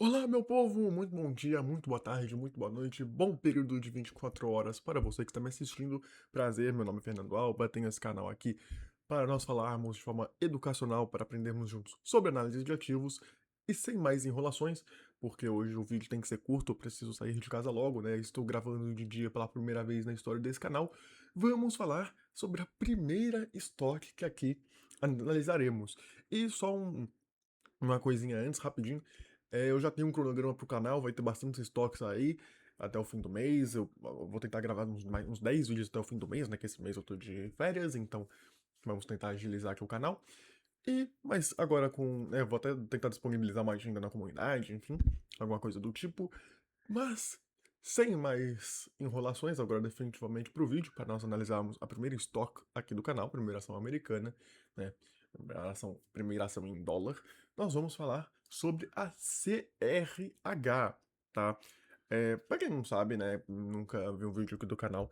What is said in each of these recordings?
Olá, meu povo! Muito bom dia, muito boa tarde, muito boa noite, bom período de 24 horas para você que está me assistindo. Prazer, meu nome é Fernando Alba, tenho esse canal aqui para nós falarmos de forma educacional, para aprendermos juntos sobre análise de ativos e sem mais enrolações, porque hoje o vídeo tem que ser curto, eu preciso sair de casa logo, né? Estou gravando de dia pela primeira vez na história desse canal. Vamos falar sobre a primeira estoque que aqui analisaremos. E só uma coisinha antes, rapidinho. Eu já tenho um cronograma pro canal, vai ter bastantes estoques aí até o fim do mês. Eu vou tentar gravar uns 10 vídeos até o fim do mês, né? Que esse mês eu tô de férias, então vamos tentar agilizar aqui o canal. Mas agora eu vou até tentar disponibilizar uma agenda na comunidade, enfim, alguma coisa do tipo. Mas, sem mais enrolações, agora definitivamente pro vídeo, para nós analisarmos a primeira estoque aqui do canal, primeira ação americana, né? Primeira ação em dólar, nós vamos falar sobre a CRH, tá? Pra quem não sabe, né, nunca viu um vídeo aqui do canal,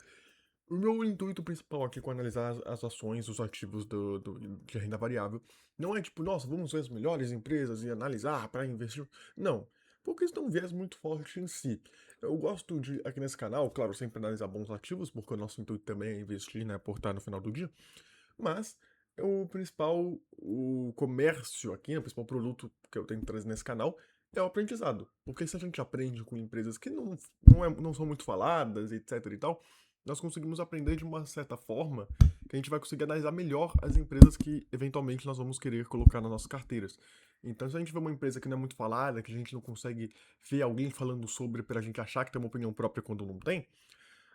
o meu intuito principal aqui com analisar as ações, os ativos de renda variável, não é tipo, nossa, vamos ver as melhores empresas e analisar para investir. Não, porque isso tem um viés muito forte em si. Eu gosto de, aqui nesse canal, claro, sempre analisar bons ativos, porque o nosso intuito também é investir, né, aportar no final do dia. Mas o comércio aqui, o principal produto que eu tenho que trazer nesse canal é o aprendizado. Porque se a gente aprende com empresas que não são muito faladas, etc e tal, nós conseguimos aprender de uma certa forma que a gente vai conseguir analisar melhor as empresas que eventualmente nós vamos querer colocar nas nossas carteiras. Então, se a gente vê uma empresa que não é muito falada, que a gente não consegue ver alguém falando sobre pra gente achar que tem uma opinião própria quando não tem,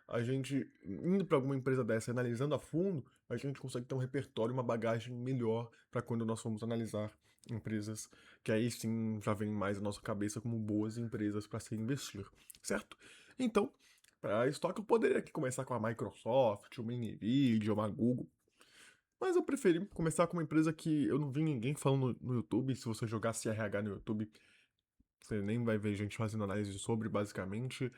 a gente, indo para alguma empresa dessa, analisando a fundo, a gente consegue ter um repertório, uma bagagem melhor para quando nós formos analisar empresas que aí sim já vem mais à nossa cabeça como boas empresas para se investir, certo? Então, para estoque eu poderia aqui começar com a Microsoft, uma Nvidia, uma Google, mas eu preferi começar com uma empresa que eu não vi ninguém falando no YouTube. Se você jogar CRH no YouTube, você nem vai ver gente fazendo análise sobre, basicamente.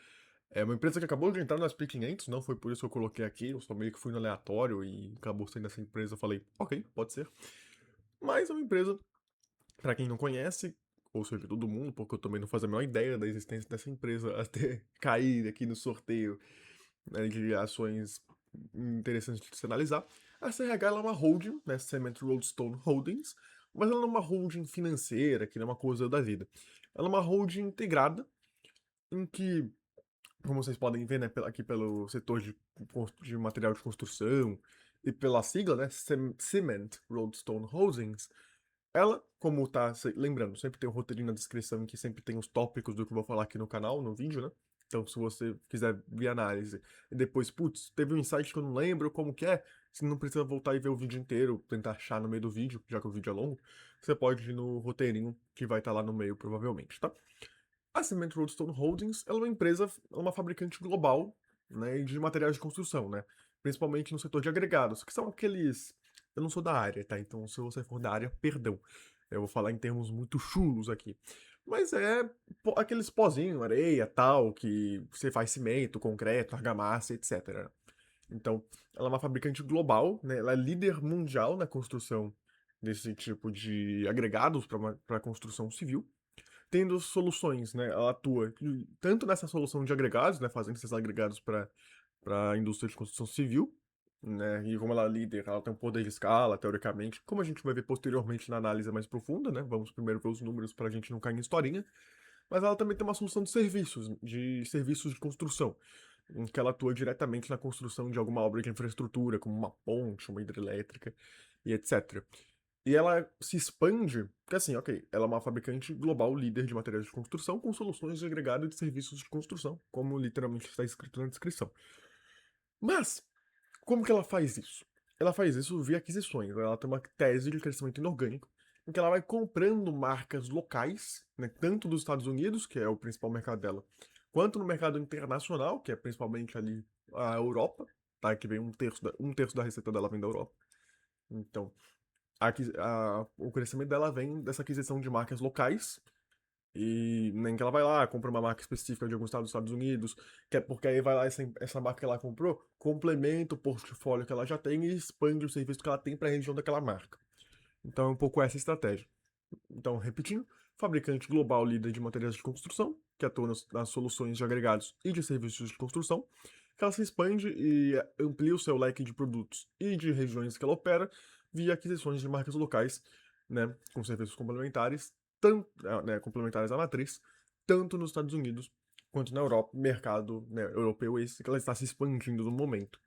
É uma empresa que acabou de entrar no SP500, não foi por isso que eu coloquei aqui, eu só meio que fui no aleatório e acabou sendo essa empresa, eu falei, ok, pode ser. Mas é uma empresa, pra quem não conhece, ou seja, todo mundo, porque eu também não fazia a menor ideia da existência dessa empresa até cair aqui no sorteio, né, de ações interessantes de se analisar. A CRH ela é uma holding, né, Cement Roadstone Holdings, mas ela não é uma holding financeira, que não é uma coisa da vida. Ela é uma holding integrada, em que como vocês podem ver, né, aqui pelo setor de material de construção e pela sigla, né, Cement Roadstone Holdings, ela, como tá, lembrando, sempre tem um roteirinho na descrição em que sempre tem os tópicos do que eu vou falar aqui no canal, no vídeo, né? Então, se você quiser ver a análise e depois, putz, teve um insight que eu não lembro como que é, você não precisa voltar e ver o vídeo inteiro, tentar achar no meio do vídeo, já que o vídeo é longo, você pode ir no roteirinho que vai estar lá no meio, provavelmente, tá? A Cement Roadstone Holdings ela é uma empresa, ela é uma fabricante global, né, de materiais de construção, né? Principalmente no setor de agregados, que são aqueles. Eu não sou da área, tá? Então, se você for da área, perdão. Eu vou falar em termos muito chulos aqui. Mas é aqueles pozinhos, areia, tal, que você faz cimento, concreto, argamassa, etc. Então, ela é uma fabricante global, né? Ela é líder mundial na construção desse tipo de agregados para construção civil tendo soluções, né? Ela atua tanto nessa solução de agregados, né? Fazendo esses agregados para a indústria de construção civil, né? E como ela é líder, ela tem um poder de escala, teoricamente, como a gente vai ver posteriormente na análise mais profunda, né? Vamos primeiro ver os números para a gente não cair em historinha. Mas ela também tem uma solução de serviços de construção, em que ela atua diretamente na construção de alguma obra de infraestrutura, como uma ponte, uma hidrelétrica e etc. E ela se expande, porque assim, ok, ela é uma fabricante global líder de materiais de construção com soluções de agregado de serviços de construção, como literalmente está escrito na descrição. Mas, como que ela faz isso? Ela faz isso via aquisições. Ela tem uma tese de crescimento inorgânico, em que ela vai comprando marcas locais, né, tanto dos Estados Unidos, que é o principal mercado dela, quanto no mercado internacional, que é principalmente ali a Europa, tá? Que vem um terço da receita dela vem da Europa. Então, o crescimento dela vem dessa aquisição de marcas locais. E nem que ela vai lá, compra uma marca específica de algum estado dos Estados Unidos, que é porque aí vai lá, essa marca que ela comprou, complementa o portfólio que ela já tem e expande o serviço que ela tem para a região daquela marca. Então é um pouco essa estratégia. Então, repetindo, fabricante global líder de materiais de construção, que atua nas soluções de agregados e de serviços de construção, que ela se expande e amplia o seu leque de produtos e de regiões que ela opera via aquisições de marcas locais, né, com serviços complementares, tanto, né, complementares à matriz, tanto nos Estados Unidos quanto na Europa, mercado, né, europeu esse que ela está se expandindo no momento,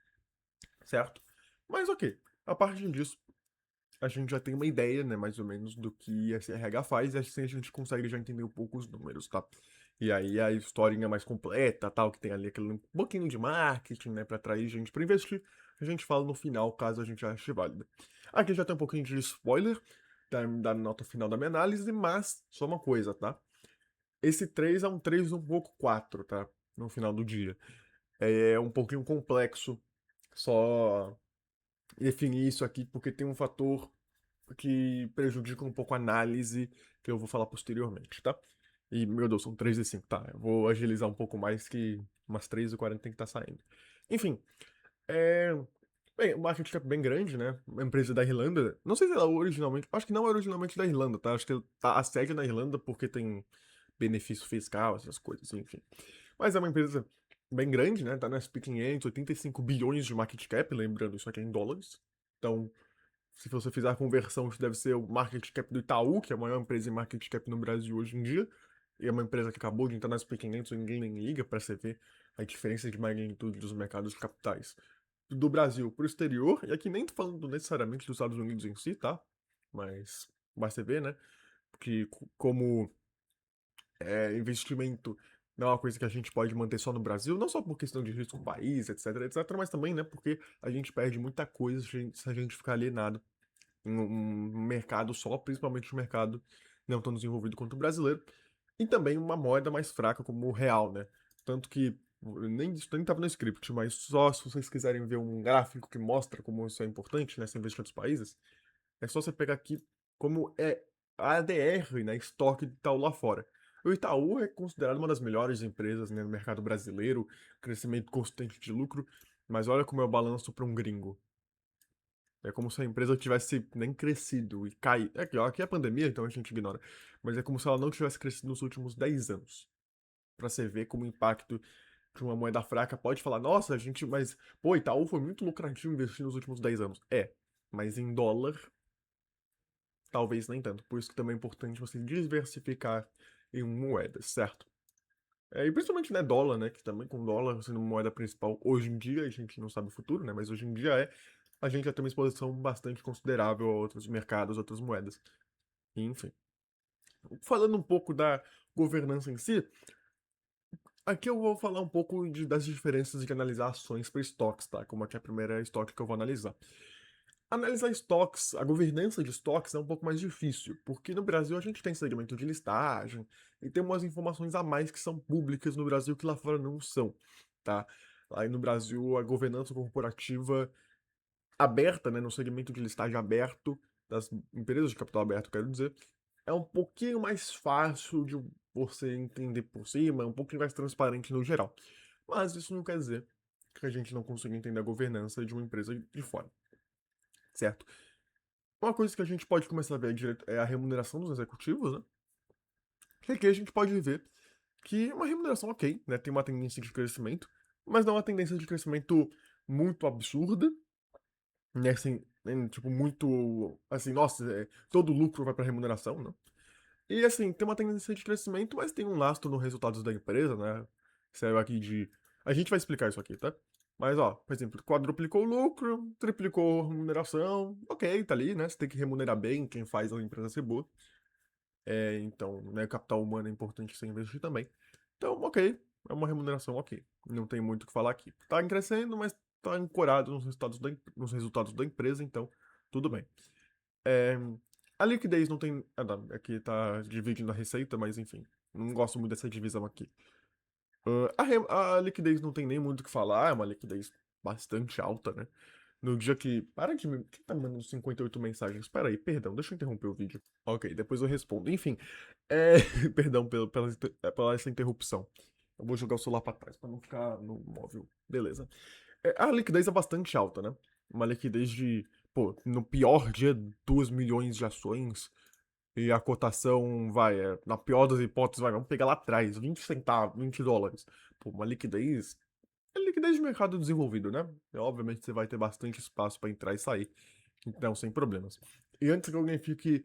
certo? Mas ok, a partir disso, a gente já tem uma ideia, né, mais ou menos, do que a CRH faz, e assim a gente consegue já entender um pouco os números, tá? E aí a historinha mais completa, tal, que tem ali aquele um pouquinho de marketing, né, pra atrair gente pra investir, a gente fala no final, caso a gente ache válido. Aqui já tem um pouquinho de spoiler da nota final da minha análise, mas só uma coisa, tá? Esse 3 é um 3 um pouco 4, tá? No final do dia. É um pouquinho complexo só definir isso aqui, porque tem um fator que prejudica um pouco a análise que eu vou falar posteriormente, tá? E, meu Deus, são 3 e 5, tá? Eu vou agilizar um pouco mais que umas 3 e 40 tem que estar saindo. Enfim, é... Bem, o market cap é bem grande, né? Uma empresa da Irlanda. Não sei se ela originalmente... Acho que não é originalmente da Irlanda, tá? Acho que tá a sede na Irlanda porque tem benefício fiscal, essas coisas, enfim. Mas é uma empresa bem grande, né? Tá na SP500, 85 bilhões de market cap, lembrando, isso aqui é em dólares. Então, se você fizer a conversão, isso deve ser o market cap do Itaú, que é a maior empresa em market cap no Brasil hoje em dia. E é uma empresa que acabou de entrar nas SP500, ninguém nem liga para você ver a diferença de magnitude dos mercados de capitais do Brasil para o exterior. E aqui nem tô falando necessariamente dos Estados Unidos em si, tá? Mas basta ver, né? Porque como investimento não é uma coisa que a gente pode manter só no Brasil, não só por questão de risco do país, etc, etc, mas também, né, porque a gente perde muita coisa se a gente ficar alienado em um mercado só, principalmente um mercado não tão desenvolvido quanto o brasileiro, e também uma moeda mais fraca como o real, né? Tanto que nem isso nem estava no script, mas só se vocês quiserem ver um gráfico que mostra como isso é importante, né, se investir em outros países, é só você pegar aqui como é a ADR, né, estoque de Itaú lá fora. O Itaú é considerado uma das melhores empresas, né, no mercado brasileiro, crescimento constante de lucro, mas olha como é o balanço para um gringo. É como se a empresa tivesse nem crescido e caído. É que, ó, aqui é pandemia, então a gente ignora. Mas é como se ela não tivesse crescido nos últimos 10 anos. Pra você ver como o impacto de uma moeda fraca pode falar, nossa, a gente, mas, pô, Itaú foi muito lucrativo investir nos últimos 10 anos. É, mas em dólar talvez nem tanto. Por isso que também é importante você diversificar em moedas, certo? E principalmente, né, dólar, né? Que também com dólar sendo moeda principal hoje em dia, a gente não sabe o futuro, né? Mas hoje em dia a gente já tem uma exposição bastante considerável a outros mercados, outras moedas. Enfim. Falando um pouco da governança em si, aqui eu vou falar um pouco das diferenças de analisar ações para estoques, tá? Como aqui é a primeira estoque que eu vou analisar. Analisar estoques, a governança de estoques é um pouco mais difícil, porque no Brasil a gente tem segmento de listagem e tem umas informações a mais que são públicas no Brasil que lá fora não são, tá? Aí no Brasil a governança corporativa aberta, né, no segmento de listagem aberto, das empresas de capital aberto, quero dizer, é um pouquinho mais fácil de você entender por cima, é um pouquinho mais transparente no geral. Mas isso não quer dizer que a gente não consiga entender a governança de uma empresa de fora, certo? Uma coisa que a gente pode começar a ver direto é a remuneração dos executivos, né? Que aqui a gente pode ver que é uma remuneração ok, né? Tem uma tendência de crescimento, mas não é uma tendência de crescimento muito absurda, né? Assim, tipo, muito. Assim, nossa, todo lucro vai para remuneração, né? E assim, tem uma tendência de crescimento, mas tem um lastro nos resultados da empresa, né? Saiu aqui de. A gente vai explicar isso aqui, tá? Mas, ó, por exemplo, quadruplicou o lucro, triplicou a remuneração, ok, tá ali, né? Você tem que remunerar bem quem faz a empresa ser boa. Então, né, capital humano é importante você investir também. Então, ok, é uma remuneração ok. Não tem muito o que falar aqui. Tá crescendo, mas tá ancorado nos resultados da empresa, então tudo bem. É, a liquidez não tem. Ah, não, aqui tá dividindo a receita, mas enfim. Não gosto muito dessa divisão aqui. A liquidez não tem nem muito o que falar, é uma liquidez bastante alta, né? No dia que. Para de me. Quem tá me mandando 58 mensagens? Espera aí, perdão, deixa eu interromper o vídeo. Ok, depois eu respondo. Enfim, é... perdão pela essa interrupção. Eu vou jogar o celular pra trás pra não ficar no móvel. Beleza. A liquidez é bastante alta, né? Uma liquidez de. Pô, no pior dia, 2 milhões de ações. e a cotação na pior das hipóteses, vamos pegar lá atrás, 20 centavos, $20. Pô, uma liquidez, é liquidez de mercado desenvolvido, né? Obviamente você vai ter bastante espaço para entrar e sair, então sem problemas. E antes que alguém fique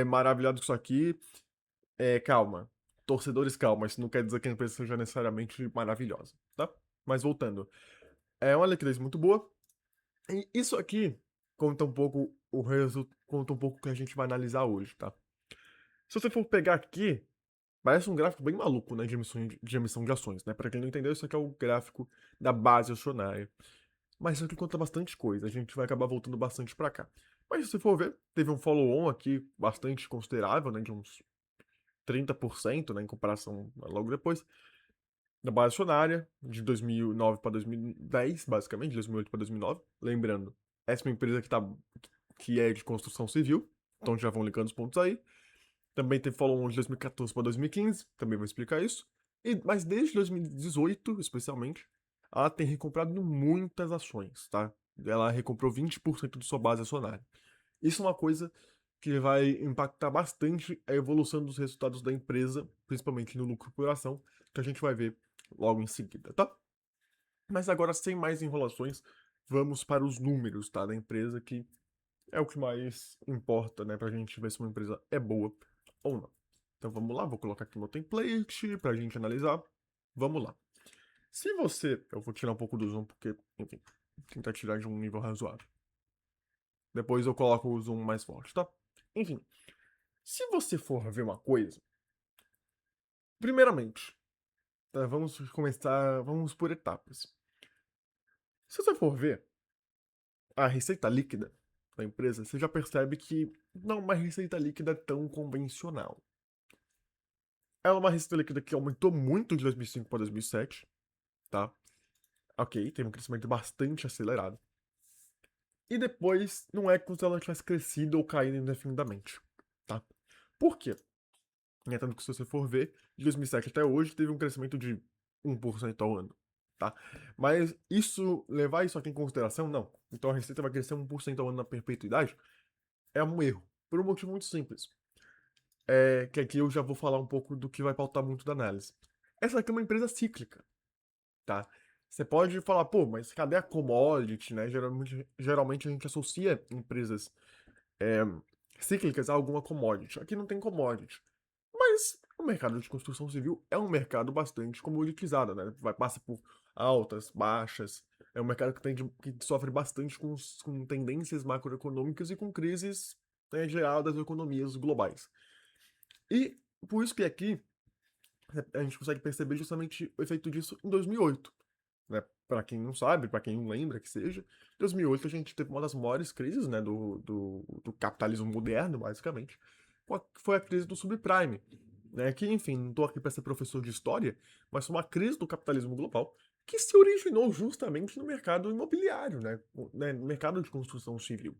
maravilhado com isso aqui, calma. Torcedores, calma, isso não quer dizer que a empresa seja necessariamente maravilhosa, tá? Mas voltando, é uma liquidez muito boa, e isso aqui conta um pouco conta um pouco o que a gente vai analisar hoje, tá? Se você for pegar aqui, parece um gráfico bem maluco, né, de emissão de ações, né? Para quem não entendeu, isso aqui é o gráfico da base acionária. Mas isso aqui conta bastante coisa, a gente vai acabar voltando bastante para cá. Mas se você for ver, teve um follow-on aqui bastante considerável, né, de uns 30%, né, em comparação logo depois, da base acionária, de 2009 para 2010, basicamente, de 2008 para 2009. Lembrando, essa é uma empresa que é de construção civil, então já vão linkando os pontos aí. Também teve follow-on de 2014 para 2015, também vou explicar isso. Mas desde 2018, especialmente, ela tem recomprado muitas ações, tá? Ela recomprou 20% de sua base acionária. Isso é uma coisa que vai impactar bastante a evolução dos resultados da empresa, principalmente no lucro por ação, que a gente vai ver logo em seguida, tá? Mas agora, sem mais enrolações, vamos para os números, tá? Da empresa, que é o que mais importa, né? Pra gente ver se uma empresa é boa ou não. Então vamos lá, vou colocar aqui meu template pra gente analisar. Vamos lá. Se você. Eu vou tirar um pouco do zoom, porque, enfim, tentar tirar de um nível razoável. Depois eu coloco o zoom mais forte, tá? Enfim, se você for ver uma coisa, primeiramente, tá, vamos começar, vamos por etapas. Se você for ver a receita líquida da empresa, você já percebe que não é uma receita líquida tão convencional. Ela é uma receita líquida que aumentou muito de 2005 para 2007, tá? Ok, teve um crescimento bastante acelerado. E depois, não é como se ela tivesse crescido ou caído indefinidamente, tá? Por quê? Tanto que se você for ver, de 2007 até hoje, teve um crescimento de 1% ao ano, tá? Mas levar isso aqui em consideração, não. Então a receita vai crescer 1% ao ano na perpetuidade? É um erro. Por um motivo muito simples. Que aqui eu já vou falar um pouco do que vai pautar muito da análise. Essa aqui é uma empresa cíclica, tá? Você pode falar, pô, mas cadê a commodity, né? Geralmente a gente associa empresas é, cíclicas a alguma commodity. Aqui não tem commodity. Mas o mercado de construção civil é um mercado bastante comoditizado, né? Passa por altas, baixas. É um mercado que sofre bastante com tendências macroeconômicas e com crises, né, geral das economias globais. E por isso que aqui a gente consegue perceber justamente o efeito disso em 2008, né? Para quem não sabe, para quem não lembra que seja, em 2008 a gente teve uma das maiores crises, né, do capitalismo moderno, basicamente, que foi a crise do subprime, né? Que, enfim, não estou aqui para ser professor de história, mas foi uma crise do capitalismo global que se originou justamente no mercado imobiliário, né, no mercado de construção civil.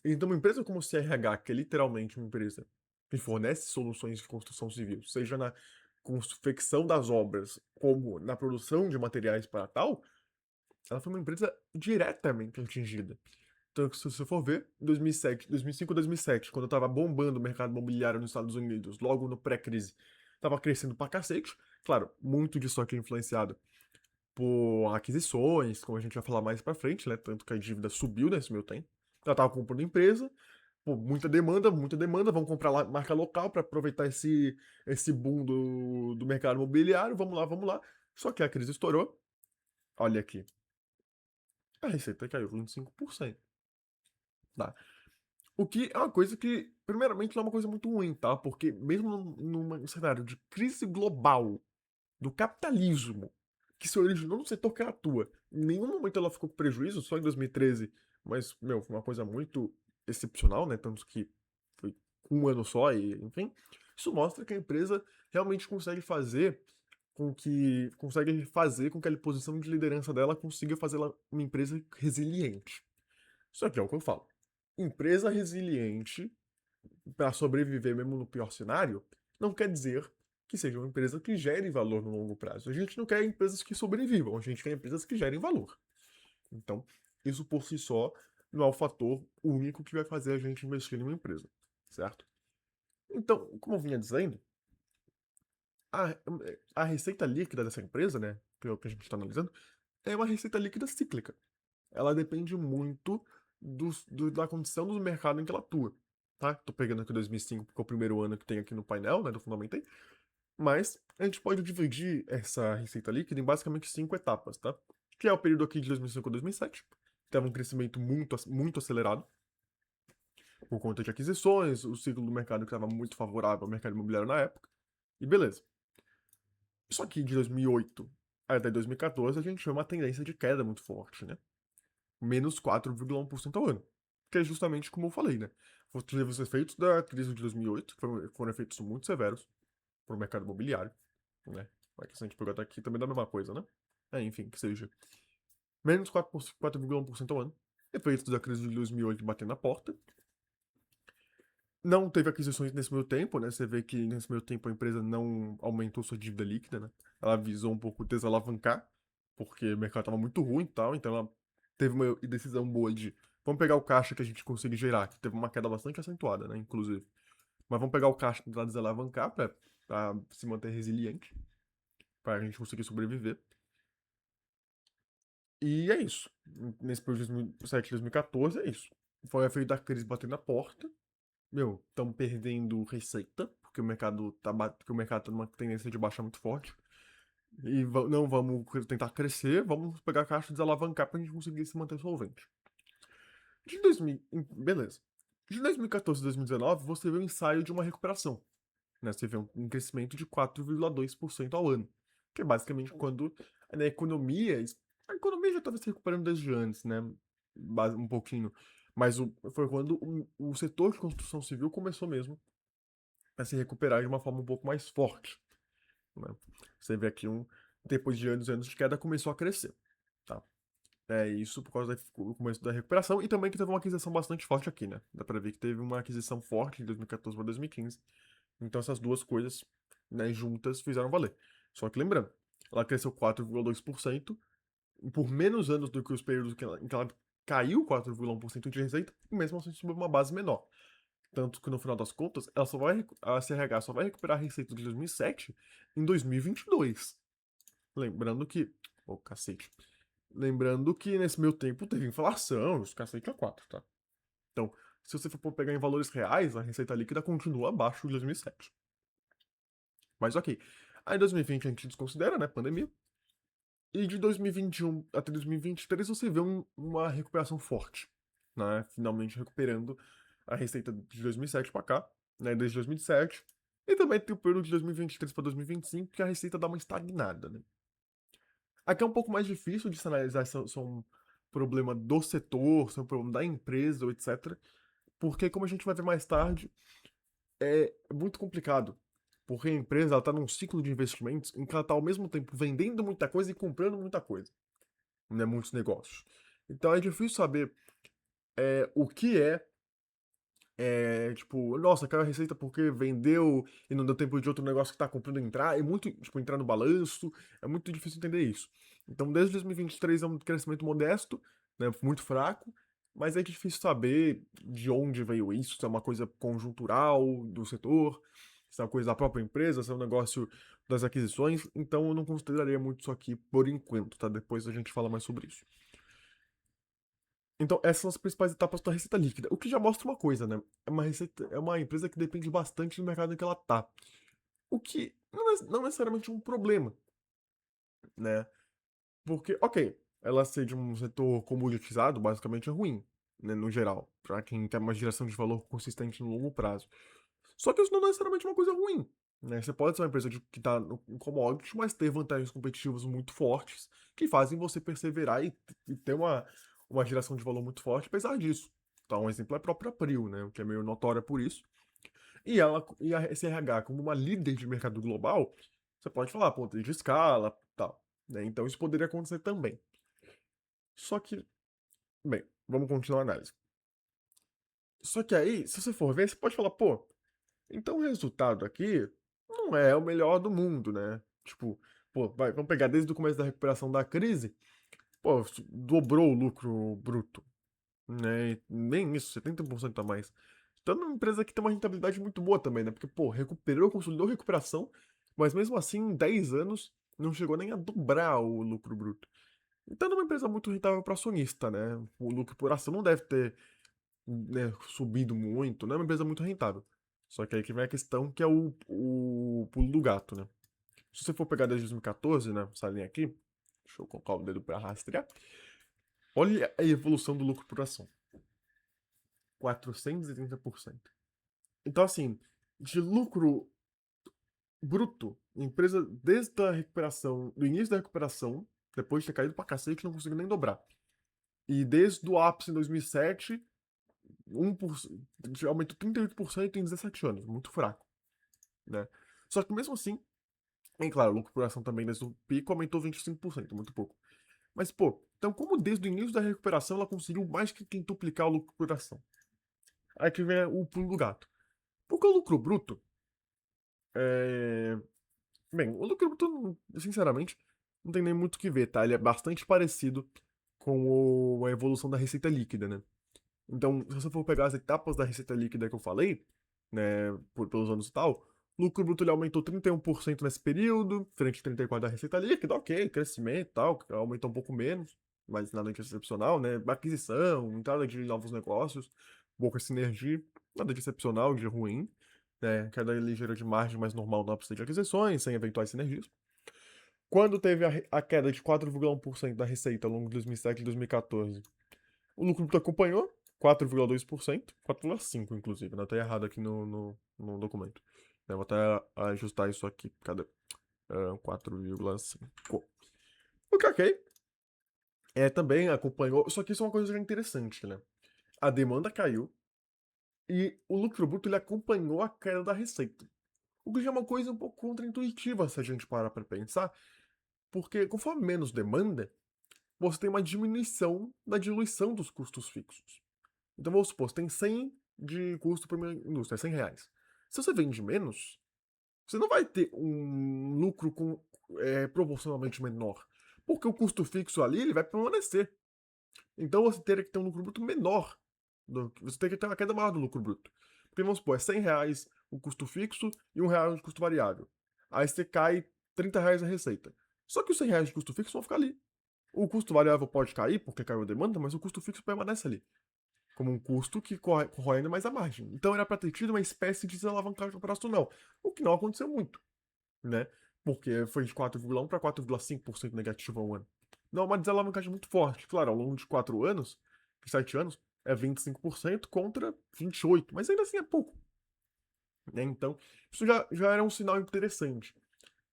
Então, uma empresa como o CRH, que é literalmente uma empresa que fornece soluções de construção civil, seja na confecção das obras, como na produção de materiais para tal, ela foi uma empresa diretamente atingida. Então, se você for ver, 2007, 2005, 2007, quando estava bombando o mercado imobiliário nos Estados Unidos, logo no pré-crise, estava crescendo pra cacete. Claro, muito disso aqui é influenciado por aquisições, como a gente vai falar mais pra frente, né? Tanto que a dívida subiu nesse meio tempo. Ela estava comprando empresa, pô, muita demanda, vamos comprar lá, marca local para aproveitar esse boom do mercado imobiliário, vamos lá, vamos lá. Só que a crise estourou, olha aqui, a receita caiu 25%, tá? O que é uma coisa que, primeiramente, não é uma coisa muito ruim, tá? Porque mesmo num cenário de crise global do capitalismo, que se originou no setor que ela atua, em nenhum momento ela ficou com prejuízo, só em 2013, mas, meu, foi uma coisa muito excepcional, né? Tanto que foi um ano só e, enfim, isso mostra que a empresa realmente consegue fazer com que a posição de liderança dela consiga fazer ela uma empresa resiliente. Isso aqui é o que eu falo. Empresa resiliente, para sobreviver mesmo no pior cenário, não quer dizer que seja uma empresa que gere valor no longo prazo. A gente não quer empresas que sobrevivam, a gente quer empresas que gerem valor. Então, isso por si só não é o fator único que vai fazer a gente investir em uma empresa, certo? Então, como eu vinha dizendo, a, a receita líquida dessa empresa, né, que é o que a gente está analisando, é uma receita líquida cíclica. Ela depende muito da condição do mercado em que ela atua, tá? Tô pegando aqui 2005 porque é o primeiro ano que tem aqui no painel, né, do Fundamentei, mas a gente pode dividir essa receita líquida em basicamente 5 etapas, tá? Que é o período aqui de 2005 a 2007, que teve um crescimento muito acelerado por conta de aquisições, o ciclo do mercado que estava muito favorável ao mercado imobiliário na época, e beleza. Só que de 2008 até 2014 a gente vê uma tendência de queda muito forte, né? Menos 4,1% ao ano. Que é justamente como eu falei, né? Teve os efeitos da crise de 2008, que foram efeitos muito severos para o mercado imobiliário, né? Mas se a gente pegar até aqui também dá a mesma coisa, né? Enfim, que seja. Menos 4,1% ao ano. Efeitos da crise de 2008 batendo na porta. Não teve aquisições nesse meio tempo, né? Você vê que nesse meio tempo a empresa não aumentou sua dívida líquida, né? Ela visou um pouco desalavancar, porque o mercado estava muito ruim e tal, então ela teve uma decisão boa de vamos pegar o caixa que a gente consegue gerar, que teve uma queda bastante acentuada, né? Inclusive. Mas vamos pegar o caixa para desalavancar, para se manter resiliente, para a gente conseguir sobreviver. E é isso. Nesse período de 2007 2014, é isso. Foi o efeito da crise batendo na porta. Meu, estamos perdendo receita, porque porque o mercado tá numa tendência de baixa muito forte. E não vamos tentar crescer, vamos pegar a caixa e desalavancar pra gente conseguir se manter solvente. De 2000, beleza. De 2014 a 2019, você vê o ensaio de uma recuperação, né? Você vê um crescimento de 4,2% ao ano, que é basicamente quando a economia, a economia já estava se recuperando desde antes, né? Um pouquinho, mas foi quando o setor de construção civil começou mesmo a se recuperar de uma forma um pouco mais forte, né? Você vê aqui depois de anos e anos de queda, começou a crescer, tá? É isso por causa do começo da recuperação e também que teve uma aquisição bastante forte aqui, né? Dá pra ver que teve uma aquisição forte de 2014 para 2015. Então essas duas coisas, né, juntas fizeram valer. Só que lembrando, ela cresceu 4,2% por menos anos do que os períodos em que ela caiu 4,1% de receita, e mesmo assim sob uma base menor. Tanto que no final das contas, a CRH só vai recuperar a receita de 2007 em 2022. Lembrando que. Ô, cacete. Lembrando que nesse meio tempo teve inflação, os cacete a 4, tá? Então, se você for pegar em valores reais, a receita líquida continua abaixo de 2007. Mas ok. Aí em 2020 a gente desconsidera, né? Pandemia. E de 2021 até 2023 você vê uma recuperação forte, né? Finalmente recuperando a receita de 2007 para cá, né? Desde 2007. E também tem o período de 2023 para 2025 que a receita dá uma estagnada, né? Aqui é um pouco mais difícil de se analisar se é um problema do setor, se é um problema da empresa, ou etc. Porque, como a gente vai ver mais tarde, é muito complicado. Porque a empresa ela está num ciclo de investimentos em que ela está ao mesmo tempo vendendo muita coisa e comprando muita coisa, né? Muitos negócios. Então é difícil saber o que tipo, nossa, aquela receita porque vendeu e não deu tempo de outro negócio que tá comprando entrar, é muito, tipo, entrar no balanço, é muito difícil entender isso. Então, desde 2023 é um crescimento modesto, né, muito fraco, mas é difícil saber de onde veio isso, se é uma coisa conjuntural do setor, se é uma coisa da própria empresa, se é um negócio das aquisições, então eu não consideraria muito isso aqui por enquanto, tá? Depois a gente fala mais sobre isso. Então, essas são as principais etapas da receita líquida. O que já mostra uma coisa, né? É uma empresa que depende bastante do mercado em que ela tá. O que não necessariamente é um problema, né? Porque, ok, ela ser de um setor comoditizado basicamente é ruim, né? No geral, para quem quer uma geração de valor consistente no longo prazo. Só que isso não é necessariamente uma coisa ruim, né? Você pode ser uma empresa que está no commodity, mas ter vantagens competitivas muito fortes que fazem você perseverar e ter uma geração de valor muito forte apesar disso. Então, um exemplo é a própria April, né? Que é meio notória por isso. E a SRH, como uma líder de mercado global, você pode falar, pô, tem de escala, tal, né? Então, isso poderia acontecer também. Só que, bem, vamos continuar a análise. Só que aí, se você for ver, você pode falar, pô, então o resultado aqui não é o melhor do mundo, né? Tipo, pô, vamos pegar desde o começo da recuperação da crise, pô, dobrou o lucro bruto, né? Nem isso, 70% a mais. Então, é uma empresa que tem uma rentabilidade muito boa também, né? Porque, pô, recuperou, consolidou recuperação, mas mesmo assim, em 10 anos, não chegou nem a dobrar o lucro bruto. Então, é uma empresa muito rentável para acionista, né? O lucro por ação não deve ter, né, subido muito, não é uma empresa muito rentável. Só que aí que vem a questão que é o pulo do gato, né? Se você for pegar desde 2014, né, essa linha aqui, deixa eu colocar o dedo para rastrear, olha a evolução do lucro por ação. 430%. Então, assim, de lucro bruto, a empresa, desde a recuperação, do início da recuperação, depois de ter caído pra cacete, não conseguiu nem dobrar. E desde o ápice em 2007, 1%, aumentou 38% em 17 anos, muito fraco, né? Só que mesmo assim, é claro, o lucro por ação também desde o pico aumentou 25%, muito pouco. Mas, pô, então como desde o início da recuperação ela conseguiu mais que quintuplicar o lucro por ação? Aí que vem o pulo do gato. Porque o lucro bruto, é... Bem, o lucro bruto, sinceramente, não tem nem muito o que ver, tá? Ele é bastante parecido com a evolução da receita líquida, né? Então, se você for pegar as etapas da receita líquida que eu falei, né, pelos anos e tal, o lucro bruto ele aumentou 31% nesse período, frente a 34% da receita líquida, ok, crescimento e tal, aumentou um pouco menos, mas nada de excepcional, né? Aquisição, entrada de novos negócios, pouca sinergia, nada de excepcional, de ruim, né? Queda ligeira de margem mais normal na pista de aquisições, sem eventuais sinergias. Quando teve a queda de 4,1% da receita ao longo de 2007 e 2014, o lucro bruto acompanhou 4,2%, 4,5% inclusive, né? Tá errado aqui no documento. Eu vou até ajustar isso aqui, cadê? 4,5%. O que ok. Também acompanhou, só que isso é uma coisa já interessante, né? A demanda caiu e o lucro bruto ele acompanhou a queda da receita. O que já é uma coisa um pouco contraintuitiva se a gente parar pra pensar, porque conforme menos demanda, você tem uma diminuição da diluição dos custos fixos. Então vamos supor, você tem 100 de custo para uma indústria, R$ 100. Se você vende menos, você não vai ter um lucro proporcionalmente menor. Porque o custo fixo ali ele vai permanecer. Então você teria que ter um lucro bruto menor. Você teria que ter uma queda maior do lucro bruto. Porque vamos supor, é R$ 100 o custo fixo e R$ 1 o custo variável. Aí você cai R$ 30 a receita. Só que os R$ 100 de custo fixo vão ficar ali. O custo variável pode cair porque caiu a demanda, mas o custo fixo permanece ali como um custo que corrói ainda mais a margem. Então era para ter tido uma espécie de desalavancagem operacional, o que não aconteceu muito, né? Porque foi de 4,1 para 4,5% negativo ao ano. Não, uma desalavancagem muito forte. Claro, ao longo de 4 anos, de 7 anos, é 25% contra 28%, mas ainda assim é pouco. Né? Então, isso já era um sinal interessante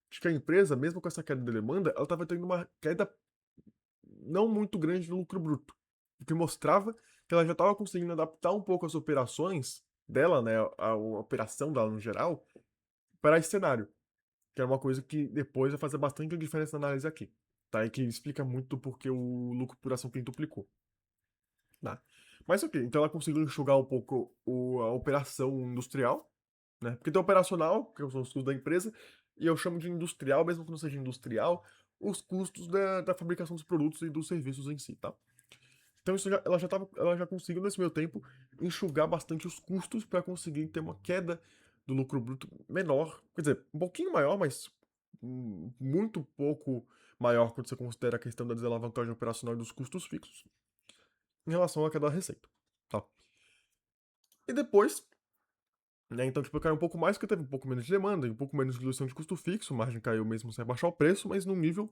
de que a empresa, mesmo com essa queda de demanda, ela estava tendo uma queda não muito grande no lucro bruto, o que mostrava que ela já estava conseguindo adaptar um pouco as operações dela, né, a operação dela no geral, para esse cenário, que é uma coisa que depois vai fazer bastante diferença na análise aqui, tá? E que explica muito porque o lucro por ação quintuplicou, tá? Mas ok, então ela conseguiu enxugar um pouco a operação industrial, né? Porque tem operacional, que são os custos da empresa, e eu chamo de industrial, mesmo que não seja industrial, os custos da fabricação dos produtos e dos serviços em si, tá? Então ela já conseguiu nesse meio tempo enxugar bastante os custos para conseguir ter uma queda do lucro bruto menor, quer dizer, um pouquinho maior, mas muito pouco maior quando você considera a questão da desalavancagem operacional e dos custos fixos em relação à queda da receita, tá? E depois, né, então tipo, caiu um pouco mais porque teve um pouco menos de demanda e um pouco menos de diluição de custo fixo, a margem caiu mesmo sem baixar o preço, mas num nível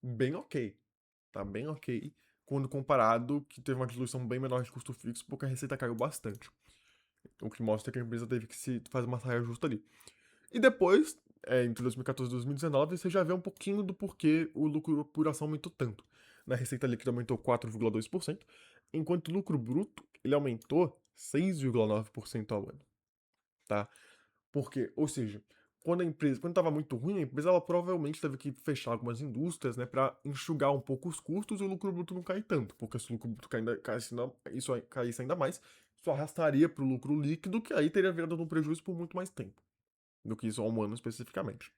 bem ok, tá bem ok, quando comparado que teve uma diluição bem menor de custo fixo, porque a receita caiu bastante. O que mostra que a empresa teve que se fazer uma saia justa ali. E depois, entre 2014 e 2019, você já vê um pouquinho do porquê o lucro por ação aumentou tanto. Na receita líquida aumentou 4,2%, enquanto o lucro bruto ele aumentou 6,9% ao ano, tá? Porque, ou seja, quando estava muito ruim, a empresa ela provavelmente teve que fechar algumas indústrias, né, para enxugar um pouco os custos e o lucro bruto não cair tanto, porque se o lucro bruto caísse ainda mais, isso arrastaria para o lucro líquido, que aí teria virado um prejuízo por muito mais tempo do que isso há um ano especificamente.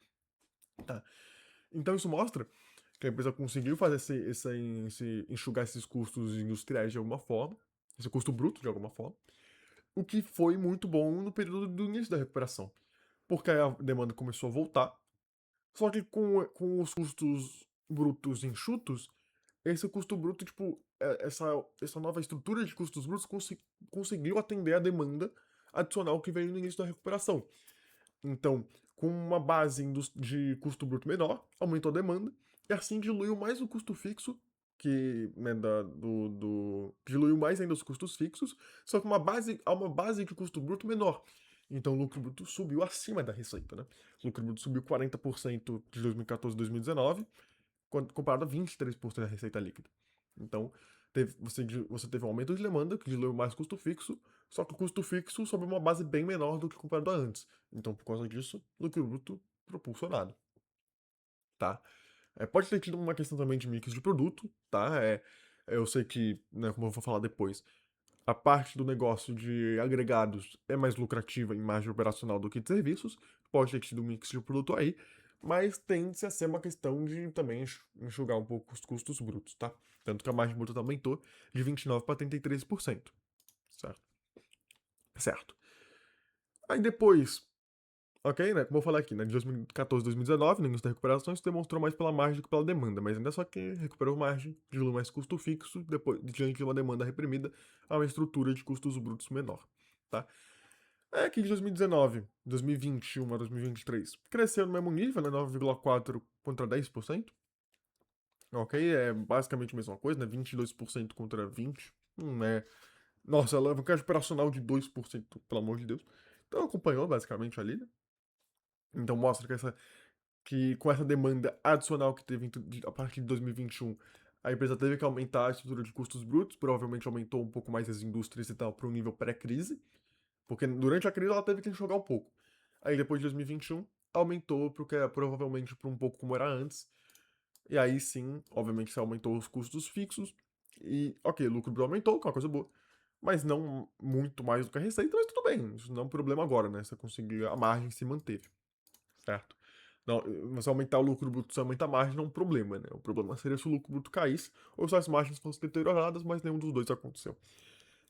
Tá? Então isso mostra que a empresa conseguiu fazer enxugar esses custos industriais de alguma forma, esse custo bruto de alguma forma, o que foi muito bom no período do início da recuperação, porque aí a demanda começou a voltar, só que com os custos brutos enxutos, esse custo bruto, tipo, essa nova estrutura de custos brutos conseguiu atender a demanda adicional que veio no início da recuperação. Então, com uma base de custo bruto menor, aumentou a demanda, e assim diluiu mais o custo fixo, que, né, diluiu mais ainda os custos fixos, só que uma base de custo bruto menor. Então o lucro bruto subiu acima da receita, né? O lucro bruto subiu 40% de 2014 a 2019, comparado a 23% da receita líquida. Então, você teve um aumento de demanda, que diluiu mais custo fixo, só que o custo fixo sobre uma base bem menor do que comparado a antes. Então, por causa disso, lucro bruto propulsionado, tá? Pode ter tido uma questão também de mix de produto, tá? Eu sei que, né, como eu vou falar depois, a parte do negócio de agregados é mais lucrativa em margem operacional do que de serviços, pode ter tido um mix de produto aí, mas tende-se a ser uma questão de também enxugar um pouco os custos brutos, tá? Tanto que a margem bruta aumentou de 29% para 33%, certo? Certo. Aí depois, ok, né? Como eu falei aqui, né? De 2014 a 2019, no início da recuperação, isso demonstrou mais pela margem do que pela demanda, mas ainda só que recuperou margem, diluiu mais custo fixo, depois, diante de uma demanda reprimida, a uma estrutura de custos brutos menor, tá? É que de 2019, 2021 a 2023, cresceu no mesmo nível, né? 9,4% contra 10%. Ok, é basicamente a mesma coisa, né? 22% contra 20%. É. Nossa, alavancagem operacional de 2%, pelo amor de Deus. Então acompanhou basicamente ali, né? Então mostra que com essa demanda adicional que teve a partir de 2021, a empresa teve que aumentar a estrutura de custos brutos, provavelmente aumentou um pouco mais as indústrias e tal para um nível pré-crise. Porque durante a crise ela teve que enxugar um pouco. Aí depois de 2021, aumentou porque provavelmente para um pouco como era antes. E aí sim, obviamente você aumentou os custos fixos. E, ok, o lucro bruto aumentou, que é uma coisa boa. Mas não muito mais do que a receita, mas tudo bem. Isso não é um problema agora, né? Você conseguiu, a margem se manteve, certo? Não, você aumentar o lucro bruto, você aumenta a margem, não é um problema, né? O problema seria se o lucro bruto caísse ou se as margens fossem deterioradas, mas nenhum dos dois aconteceu.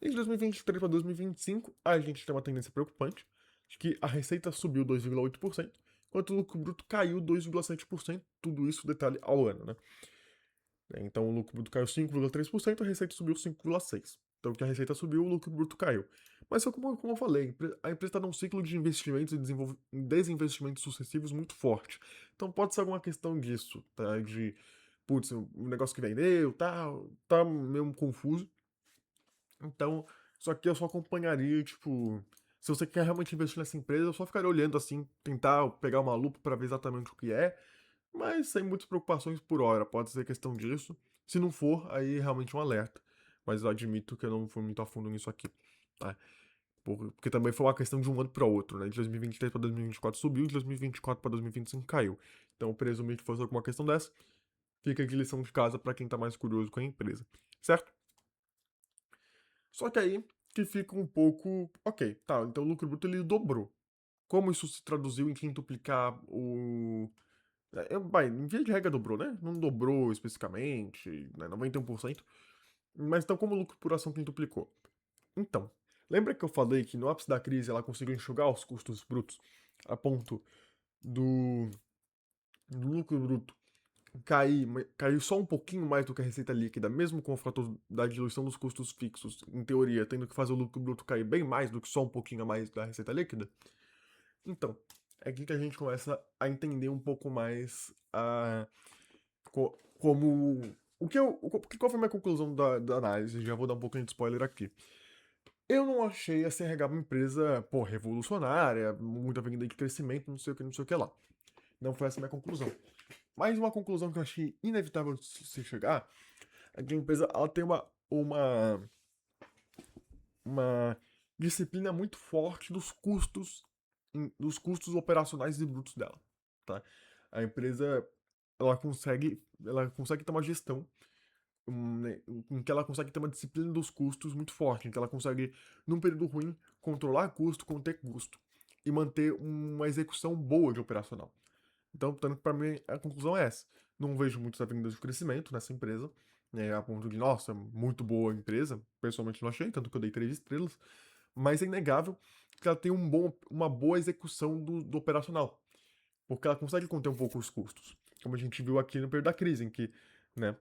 E de 2023 para 2025, a gente tem uma tendência preocupante de que a receita subiu 2,8%, enquanto o lucro bruto caiu 2,7%, tudo isso detalhe ao ano, né? Então o lucro bruto caiu 5,3%, a receita subiu 5,6%. Então que a receita subiu, o lucro bruto caiu. Mas só como eu falei, a empresa está num ciclo de investimentos e desinvestimentos sucessivos muito forte. Então pode ser alguma questão disso, tá? De, putz, o negócio que vendeu, tá meio confuso. Então, só que eu só acompanharia, tipo, se você quer realmente investir nessa empresa, eu só ficaria olhando assim, tentar pegar uma lupa para ver exatamente o que é, mas sem muitas preocupações por hora, pode ser questão disso. Se não for, aí realmente um alerta. Mas eu admito que eu não fui muito a fundo nisso aqui, tá? Porque também foi uma questão de um ano para outro, né? De 2023 para 2024 subiu, de 2024 para 2025 caiu. Então, presumir que fosse alguma questão dessa, fica de lição de casa para quem tá mais curioso com a empresa, certo? Só que aí que fica um pouco. Ok, tá. Então o lucro bruto ele dobrou. Como isso se traduziu em quintuplicar o. Vai, em via de regra dobrou, né? Não dobrou especificamente, né? 91%. Mas então, como o lucro por ação quintuplicou? Então, lembra que eu falei que no ápice da crise ela conseguiu enxugar os custos brutos a ponto do, do lucro bruto cair só um pouquinho mais do que a receita líquida, mesmo com o fator da diluição dos custos fixos, em teoria, tendo que fazer o lucro bruto cair bem mais do que só um pouquinho a mais da receita líquida? Então, é aqui que a gente começa a entender um pouco mais como. Qual foi a minha conclusão da análise? Já vou dar um pouquinho de spoiler aqui. Eu não achei a CRH uma empresa, pô, revolucionária, muita avenida de crescimento, não sei o que, não sei o que lá. Não foi essa a minha conclusão. Mas uma conclusão que eu achei inevitável de se chegar é que a empresa ela tem uma disciplina muito forte dos custos operacionais e brutos dela, tá? A empresa ela consegue ter uma gestão né, em que ela consegue ter uma disciplina dos custos muito forte, em que ela consegue, num período ruim, controlar custo, conter custo e manter uma execução boa de operacional. Então, tanto para mim, a conclusão é essa. Não vejo muitas avenidas de crescimento nessa empresa, né, a ponto de, nossa, muito boa empresa. Pessoalmente não achei, tanto que eu dei 3 estrelas. mas é inegável que ela tem uma boa execução do operacional, porque ela consegue conter um pouco os custos, como a gente viu aqui no período da crise, em que, né,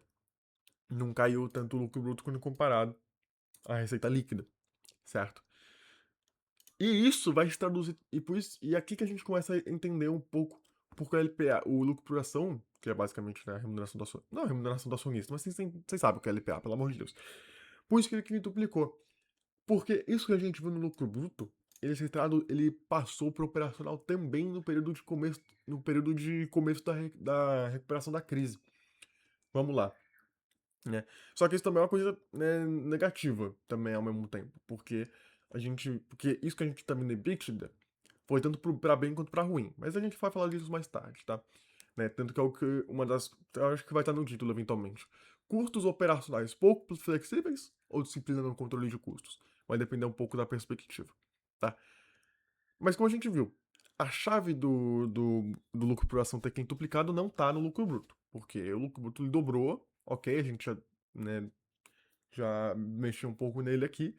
não caiu tanto o lucro bruto quando comparado à receita líquida, certo? E isso vai se traduzir, e aqui que a gente começa a entender um pouco porque o LPA, o lucro por ação, que é basicamente, né, a remuneração do acionista, não a remuneração do acionista, mas vocês sabem o que é LPA, pelo amor de Deus. Por isso que ele duplicou. Porque isso que a gente viu no lucro bruto, ele passou para o operacional também no período de começo da recuperação da crise. Vamos lá, né? Só que isso também é uma coisa, né, negativa também ao mesmo tempo, porque isso que a gente tá vendo no EBITDA foi tanto para bem quanto para ruim, mas a gente vai falar disso mais tarde, tá? Né? Tanto que é o que eu acho que vai estar no título eventualmente. Custos operacionais pouco flexíveis ou disciplina no controle de custos? Vai depender um pouco da perspectiva, tá? Mas como a gente viu, a chave do lucro por ação ter quintuplicado não tá no lucro bruto, porque o lucro bruto ele dobrou, ok, a gente já, né, já mexeu um pouco nele aqui,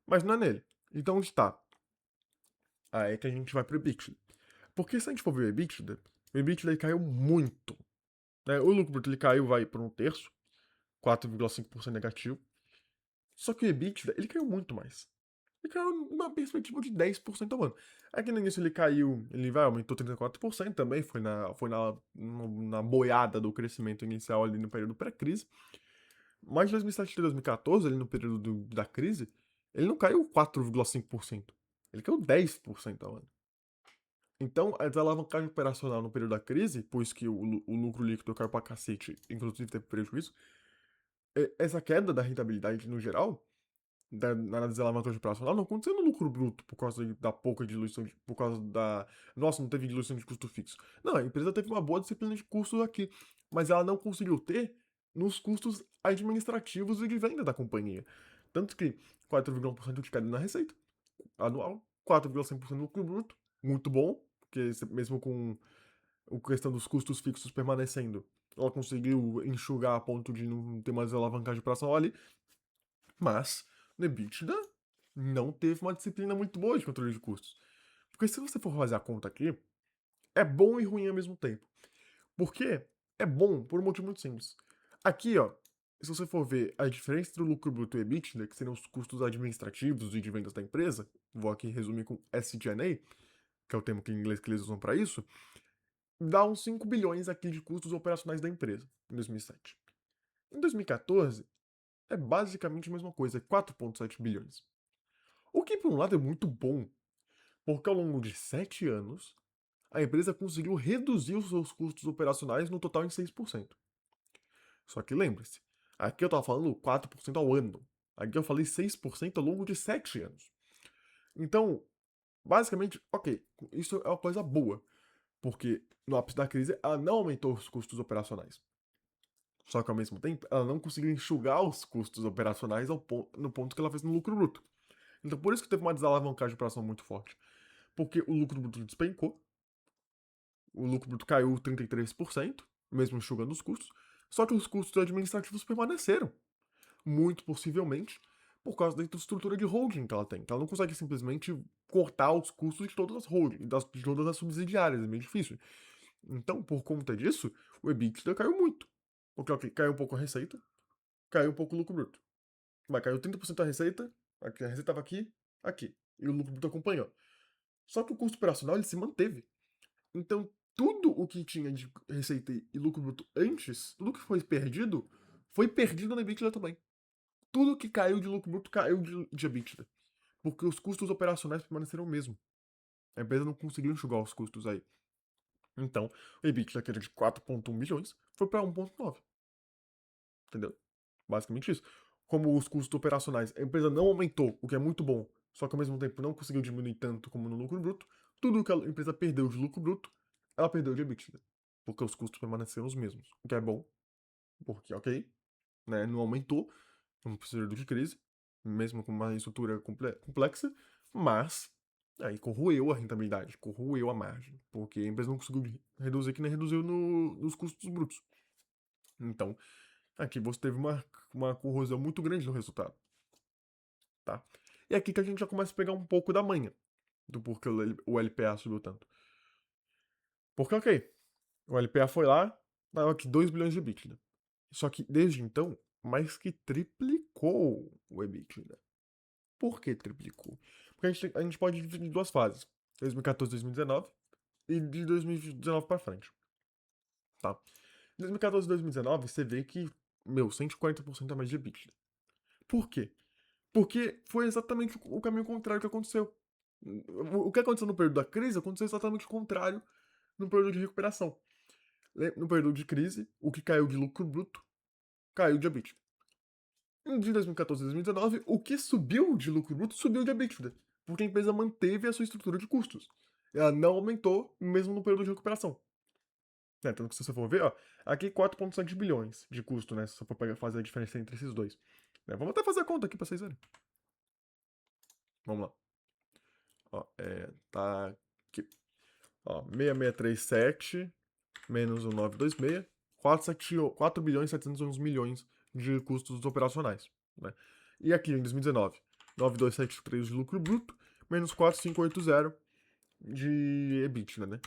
mas não é nele. Então onde tá? Aí é que a gente vai pro EBITDA. Porque se a gente for ver o EBITDA ele caiu muito, né? O lucro bruto ele caiu, vai por um terço, 4,5% negativo. Só que o EBITDA, ele caiu muito mais. Ele caiu numa perspectiva de 10% ao ano. Aqui no início ele caiu, ele vai, aumentou 34% também, na boiada do crescimento inicial ali no período pré-crise. Mas de 2007 a 2014, ali no período da crise, ele não caiu 4,5%. Ele caiu 10% ao ano. Então, a desalavancagem operacional no período da crise, pois que o lucro líquido caiu pra cacete, inclusive teve prejuízo, essa queda da rentabilidade no geral, na desalavancagem operacional, não aconteceu no lucro bruto, por causa da pouca diluição, por causa da... Nossa, não teve diluição de custo fixo. Não, a empresa teve uma boa disciplina de custos aqui, mas ela não conseguiu ter nos custos administrativos e de venda da companhia. Tanto que 4,1% de queda na receita anual, 4,5% no lucro bruto, muito bom, porque mesmo com a questão dos custos fixos permanecendo, ela conseguiu enxugar a ponto de não ter mais alavancagem operacional ali, mas no EBITDA não teve uma disciplina muito boa de controle de custos. Porque se você for fazer a conta aqui, é bom e ruim ao mesmo tempo. Por quê? É bom por um motivo muito simples. Aqui, ó, se você for ver a diferença entre o lucro bruto e o EBITDA, que seriam os custos administrativos e de vendas da empresa, vou aqui resumir com SG&A, que é o termo que em inglês que eles usam para isso, dá uns 5 bilhões aqui de custos operacionais da empresa em 2007. Em 2014, é basicamente a mesma coisa, é 4,7 bilhões. O que, por um lado, é muito bom, porque ao longo de 7 anos, a empresa conseguiu reduzir os seus custos operacionais no total em 6%. Só que lembre-se, aqui eu estava falando 4% ao ano. Aqui eu falei 6% ao longo de 7 anos. Então, basicamente, ok, isso é uma coisa boa, porque no ápice da crise ela não aumentou os custos operacionais. Só que ao mesmo tempo, ela não conseguiu enxugar os custos operacionais no ponto que ela fez no lucro bruto. Então por isso que teve uma desalavancagem de operação muito forte. Porque o lucro bruto despencou, o lucro bruto caiu 33%, mesmo enxugando os custos, só que os custos administrativos permaneceram. Muito possivelmente por causa da estrutura de holding que ela tem. Que ela não consegue simplesmente cortar os custos de todas as holdings, de todas as subsidiárias, é meio difícil. Então, por conta disso, o EBITDA caiu muito. Porque ok, caiu um pouco a receita, caiu um pouco o lucro bruto. Vai, caiu 30% a receita receita estava aqui, aqui. E o lucro bruto acompanhou. Só que o custo operacional ele se manteve. Então, tudo o que tinha de receita e lucro bruto antes, tudo que foi perdido na EBITDA também. Tudo que caiu de lucro bruto caiu de EBITDA. Porque os custos operacionais permaneceram o mesmo. A empresa não conseguiu enxugar os custos aí. Então, o EBITDA, que era de 4,1 milhões, foi para 1,9. Entendeu? Basicamente isso. Como os custos operacionais, a empresa não aumentou, o que é muito bom, só que ao mesmo tempo não conseguiu diminuir tanto como no lucro bruto, tudo que a empresa perdeu de lucro bruto, ela perdeu de EBITDA. Porque os custos permaneceram os mesmos. O que é bom, porque, ok, né, não aumentou, um período de crise, mesmo com uma estrutura complexa, mas aí corroeu a rentabilidade, corroeu a margem, porque a empresa não conseguiu reduzir que nem reduziu nos custos brutos. Então, aqui você teve uma corrosão muito grande no resultado, tá? E é aqui que a gente já começa a pegar um pouco da manha do porquê o LPA subiu tanto. Porque, ok, o LPA foi lá, dava aqui 2 bilhões de EBITDA. Só que desde então, mais que triplicou o EBITDA. Por que triplicou? Porque a gente pode dividir em duas fases: 2014 2019 e de 2019 para frente. Tá? Em 2014 e 2019, você vê que, meu, 140% a mais de EBITDA. Por quê? Porque foi exatamente o caminho contrário que aconteceu. O que aconteceu no período da crise aconteceu exatamente o contrário no período de recuperação. No período de crise, o que caiu de lucro bruto caiu de EBITDA. De 2014 a 2019, o que subiu de lucro bruto subiu de EBITDA, porque a empresa manteve a sua estrutura de custos. Ela não aumentou mesmo no período de recuperação. Tanto que se você for ver, ó, aqui 4,7 bilhões de custo, né? Se você for fazer a diferença entre esses dois. Vamos até fazer a conta aqui pra vocês verem. Vamos lá. Ó, tá aqui. Ó, 6637 menos o 926, 4 bilhões e 711 milhões de custos operacionais. Né? E aqui em 2019, 9,273 de lucro bruto, menos 4,580 de EBITDA, né?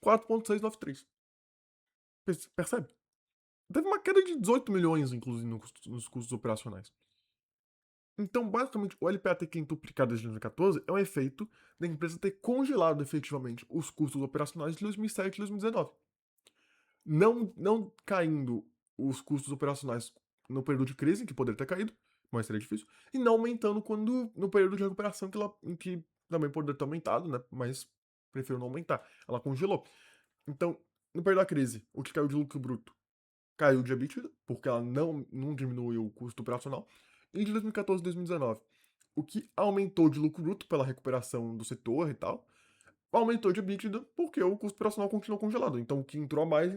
4,693. Percebe? Teve uma queda de 18 milhões, inclusive, nos custos operacionais. Então, basicamente, o LPA ter quintuplicado desde 2014 é um efeito da empresa ter congelado efetivamente os custos operacionais de 2007 e 2019. Não caindo os custos operacionais no período de crise, em que poderia ter caído, mas seria difícil, e não aumentando quando no período de recuperação em que também poderia ter aumentado, né? Mas prefiro não aumentar. Ela congelou. Então, no período da crise, o que caiu de lucro bruto caiu de EBITDA, porque ela não diminuiu o custo operacional. E de 2014 a 2019, o que aumentou de lucro bruto pela recuperação do setor e tal, aumentou de EBITDA porque o custo operacional continuou congelado. Então o que entrou a mais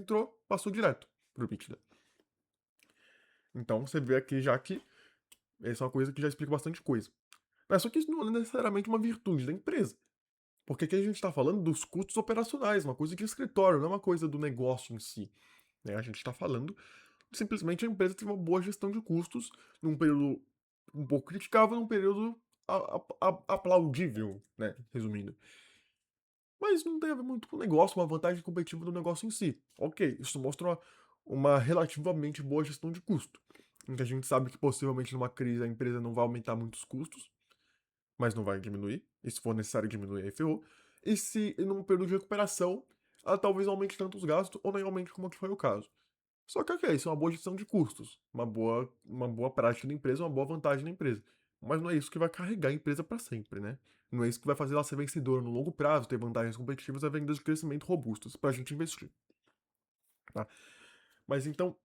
passou direto pro EBITDA. Então você vê aqui já que essa é uma coisa que já explica bastante coisa. Mas só que isso não é necessariamente uma virtude da empresa. Porque aqui a gente está falando dos custos operacionais, uma coisa de escritório, não é uma coisa do negócio em si. Né? A gente está falando simplesmente a empresa teve uma boa gestão de custos num período um pouco criticável, num período aplaudível, né? Resumindo. Mas não tem a ver muito com o negócio, uma vantagem competitiva do negócio em si. Ok, isso mostra uma relativamente boa gestão de custo. Em que a gente sabe que possivelmente numa crise a empresa não vai aumentar muitos custos, mas não vai diminuir. E se for necessário diminuir, aí ferrou. E se num período de recuperação, ela talvez aumente tanto os gastos ou nem aumente como que foi o caso. Só que ok, isso é uma boa gestão de custos, uma boa prática da empresa, uma boa vantagem da empresa. Mas não é isso que vai carregar a empresa para sempre, né? Não é isso que vai fazer ela ser vencedora no longo prazo, ter vantagens competitivas e vendas de crescimento robustas para a gente investir, tá? Mas então,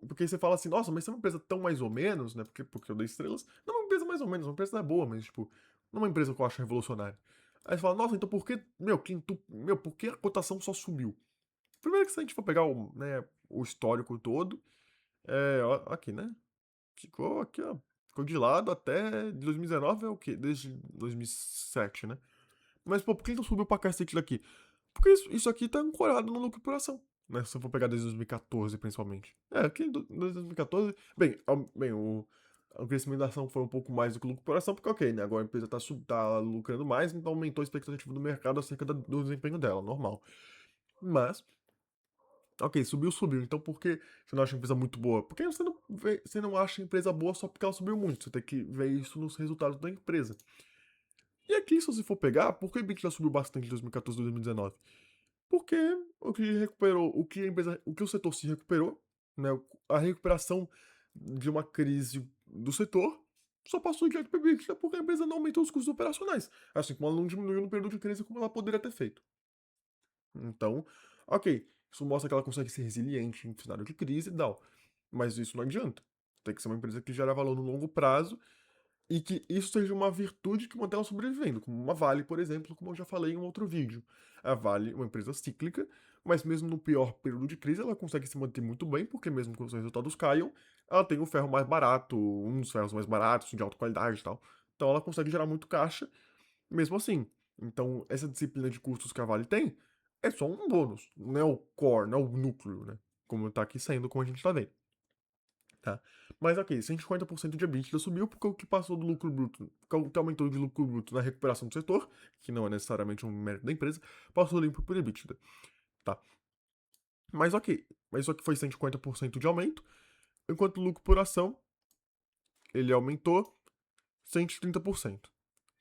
porque você fala assim, nossa, mas você é uma empresa tão mais ou menos, né? Porque eu dei estrelas. Não é uma empresa mais ou menos, uma empresa não é boa, mas tipo, não é uma empresa que eu acho revolucionária. Aí você fala, nossa, então por que, por que a cotação só subiu? Primeiro que se a gente for pegar o histórico todo, aqui, né? Ficou aqui, ó. Ficou de lado até 2019 é o quê? Desde 2007, né? Mas, pô, por que não subiu pra cacete daqui? Porque isso aqui tá ancorado no lucro por ação, né? Se eu for pegar desde 2014, principalmente. Aqui desde 2014... Bem, o crescimento da ação foi um pouco mais do que o lucro por ação, porque, ok, né? Agora a empresa tá lucrando mais, então aumentou a expectativa do mercado acerca do desempenho dela, normal. Mas, ok, subiu. Então por que você não acha a empresa muito boa? Porque você não acha a empresa boa só porque ela subiu muito. Você tem que ver isso nos resultados da empresa. E aqui, se você for pegar, por que o EBITDA subiu bastante de 2014 a 2019? Porque o que o setor se recuperou, né? A recuperação de uma crise do setor só passou direto para o EBITDA porque a empresa não aumentou os custos operacionais. Assim como ela não diminuiu no período de crise como ela poderia ter feito. Então, ok, isso mostra que ela consegue ser resiliente em cenário de crise e tal. Mas isso não adianta. Tem que ser uma empresa que gera valor no longo prazo e que isso seja uma virtude que mantém ela sobrevivendo, como uma Vale, por exemplo, como eu já falei em um outro vídeo. A Vale é uma empresa cíclica, mas mesmo no pior período de crise ela consegue se manter muito bem, porque mesmo que os resultados caiam, ela tem o ferro mais barato, um dos ferros mais baratos, de alta qualidade e tal. Então ela consegue gerar muito caixa, mesmo assim. Então essa disciplina de custos que a Vale tem é só um bônus, não é o core, não é o núcleo, né? Como tá aqui saindo, como a gente tá vendo. tá? Mas ok, 150% de EBITDA subiu porque o que passou do lucro bruto, o que aumentou de lucro bruto na recuperação do setor, que não é necessariamente um mérito da empresa, passou limpo por EBITDA, tá? Mas ok, mas só que foi 150% de aumento, enquanto o lucro por ação, ele aumentou 130%.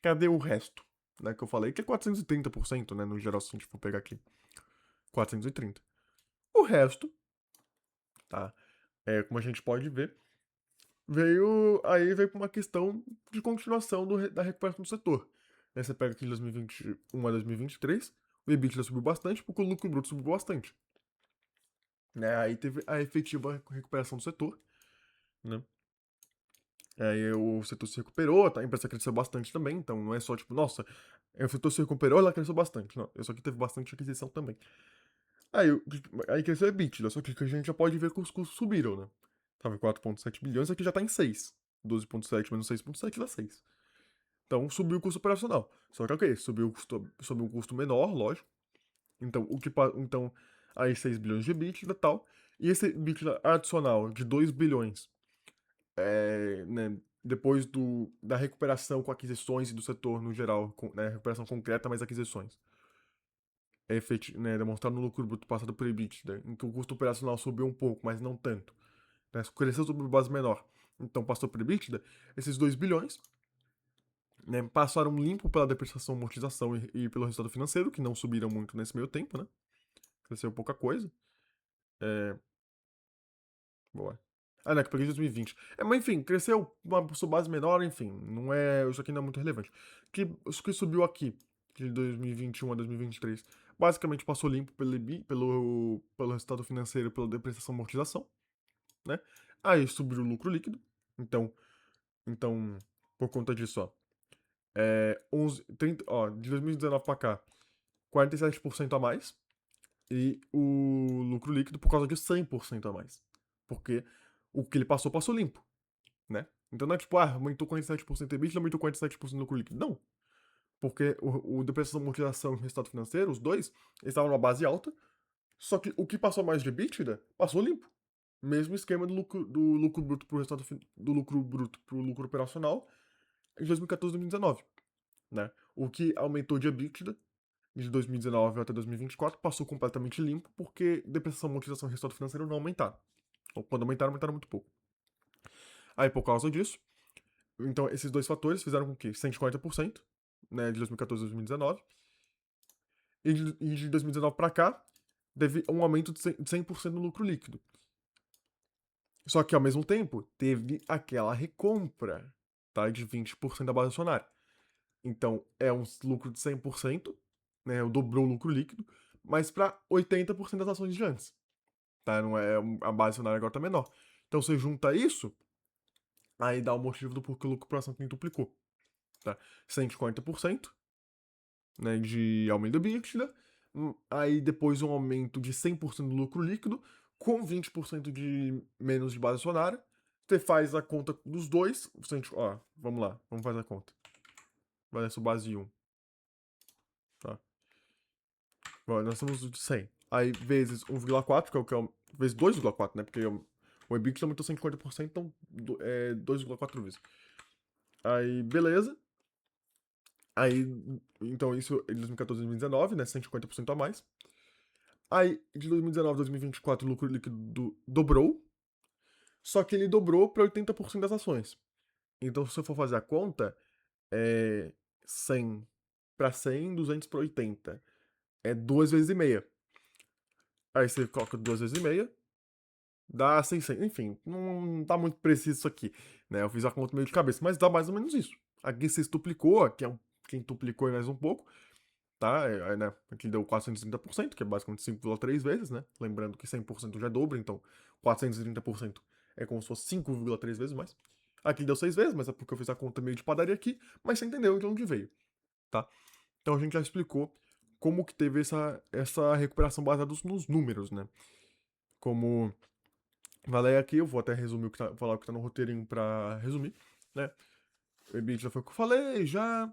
Cadê o resto? Né, que eu falei que é 430%, né, no geral, se a gente for pegar aqui. 430. O resto, tá? Como a gente pode ver, veio com uma questão de continuação da recuperação do setor. Aí você pega aqui de 2021 a 2023, o EBITDA subiu bastante porque o lucro bruto subiu bastante. Né? Aí teve a efetiva recuperação do setor, né? Aí o setor se recuperou, tá? A empresa cresceu bastante também, então não é só tipo, nossa, o setor se recuperou, ela cresceu bastante. Não, só que teve bastante aquisição também. Aí, aí cresceu o EBITDA, só que a gente já pode ver que os custos subiram, né? Tava em 4,7 bilhões, aqui já tá em 6. 12,7 menos 6,7 dá 6. Então subiu o custo operacional. Só que ok, subiu um custo menor, lógico. Então, então aí 6 bilhões de EBITDA e tal. E esse EBITDA adicional de 2 bilhões, né, depois da recuperação com aquisições e do setor no geral, né, recuperação concreta, mais aquisições. Né, demonstrado no lucro bruto passado por EBITDA, em que o custo operacional subiu um pouco, mas não tanto. Né, cresceu sobre base menor. Então passou por EBITDA, esses 2 bilhões, né, passaram limpo pela depreciação, amortização e pelo resultado financeiro, que não subiram muito nesse meio tempo, né? Cresceu pouca coisa. É, boa. Ah, não, que eu peguei 2020. Mas enfim, cresceu uma sua base menor, enfim, não é, isso aqui não é muito relevante. Isso que subiu aqui, de 2021 a 2023, basicamente passou limpo pelo resultado financeiro, pela depreciação e amortização, né? Aí subiu o lucro líquido, então, então por conta disso, ó, 30, ó, de 2019 pra cá, 47% a mais. E o lucro líquido por causa de 100% a mais. Porque o que ele passou limpo, né? Então não é tipo, aumentou 47% de EBITDA, aumentou 47% do lucro líquido. Não. Porque o depreciação, amortização e resultado financeiro, os dois, eles estavam numa base alta, só que o que passou mais de EBITDA, passou limpo. Mesmo esquema do lucro bruto pro resultado, do lucro bruto pro lucro operacional em 2014 e 2019, né? O que aumentou de EBITDA de 2019 até 2024 passou completamente limpo, porque depreciação, amortização e resultado financeiro não aumentaram. Ou quando aumentaram, aumentaram muito pouco. Aí, por causa disso, então esses dois fatores fizeram com que 140%, né, de 2014 a 2019, e de 2019 para cá, teve um aumento de 100% no lucro líquido. Só que, ao mesmo tempo, teve aquela recompra, tá, de 20% da base acionária. Então, é um lucro de 100%, né, dobrou o lucro líquido, mas para 80% das ações de antes. Tá? Não é, a base acionária agora tá menor. Então você junta isso, aí dá o motivo do porquê o lucro por ação quintuplicou. Tá? 140%, né, de aumento do EBITDA, aí depois um aumento de 100% do lucro líquido, com 20% de menos de base acionária. Você faz a conta dos dois, ó, vamos lá, vamos fazer a conta. Vai ser base 1. Tá? Bom, nós temos de 100. Aí vezes 1,4, que é o vezes 2,4, né? Porque o EBITDA aumentou 150%, então é 2,4 vezes. Aí, beleza. Aí, então isso de 2014 a 2019, né? 150% a mais. Aí, de 2019 a 2024, o lucro líquido dobrou. Só que ele dobrou para 80% das ações. Então, se você for fazer a conta, é 100 para 100, 200 para 80. É 2,5 vezes. Aí você coloca 2,5 vezes, dá 600. Enfim, não tá muito preciso isso aqui, né? Eu fiz a conta meio de cabeça, mas dá mais ou menos isso. Aqui se duplicou, aqui é quem duplicou mais um pouco, tá? Né? Aqui deu 430%, que é basicamente 5,3 vezes, né? Lembrando que 100% já é dobro, então 430% é como se fosse 5,3 vezes mais. Aqui deu 6 vezes, mas é porque eu fiz a conta meio de padaria aqui, mas você entendeu de onde veio, tá? Então a gente já explicou como que teve essa recuperação baseada nos números, né? Como falei aqui, eu vou até resumir falar o que tá no roteirinho pra resumir, né? O EBITDA foi o que eu falei, já.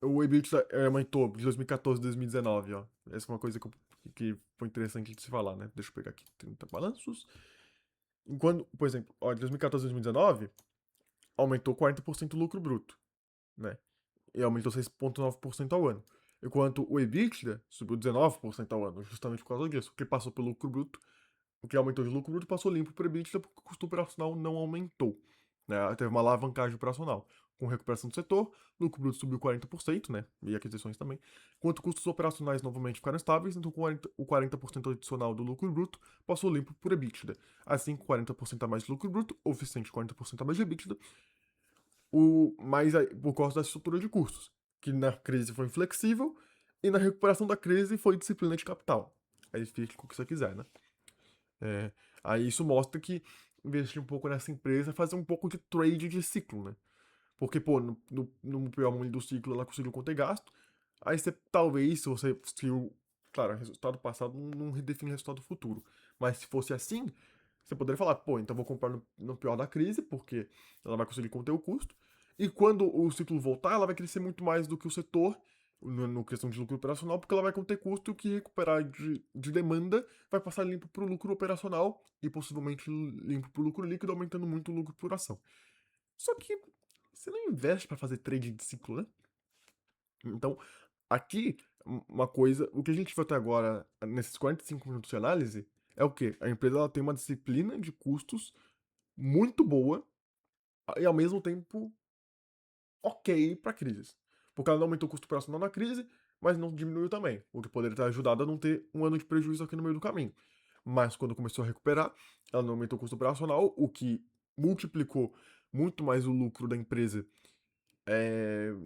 O EBITDA aumentou de 2014 a 2019, ó. Essa é uma coisa que foi interessante de se falar, né? Deixa eu pegar aqui. 30 balanços. Enquanto, por exemplo, ó, de 2014 a 2019, aumentou 40% o lucro bruto, né? E aumentou 6,9% ao ano. Enquanto o EBITDA subiu 19% ao ano, justamente por causa disso. O que passou pelo lucro bruto, o que aumentou de lucro bruto passou limpo para o EBITDA porque o custo operacional não aumentou. Né? Teve uma alavancagem operacional. Com recuperação do setor, lucro bruto subiu 40%, né? E aquisições também. Enquanto custos operacionais novamente ficaram estáveis, então o 40% adicional do lucro bruto passou limpo por EBITDA. Assim, com 40% a mais de lucro bruto, houve 140% a mais de EBITDA, por causa da estrutura de custos, que na crise foi inflexível e na recuperação da crise foi disciplina de capital. Aí fica com o que você quiser, né? É, aí isso mostra que investir um pouco nessa empresa é fazer um pouco de trade de ciclo, né? Porque, pô, no pior momento do ciclo ela conseguiu conter gasto, aí você talvez, claro, o resultado passado não redefine o resultado futuro, mas se fosse assim, você poderia falar, pô, então vou comprar no pior da crise, porque ela vai conseguir conter o custo. E quando o ciclo voltar, ela vai crescer muito mais do que o setor, no questão de lucro operacional, porque ela vai conter custo e o que recuperar de demanda vai passar limpo para o lucro operacional e possivelmente limpo para o lucro líquido, aumentando muito o lucro por ação. Só que você não investe para fazer trade de ciclo, né? Então, aqui, uma coisa, o que a gente viu até agora, nesses 45 minutos de análise, é o quê? A empresa ela tem uma disciplina de custos muito boa e ao mesmo tempo ok para crises. Porque ela não aumentou o custo operacional na crise, mas não diminuiu também, o que poderia ter ajudado a não ter um ano de prejuízo aqui no meio do caminho. Mas quando começou a recuperar, ela não aumentou o custo operacional, o que multiplicou muito mais o lucro da empresa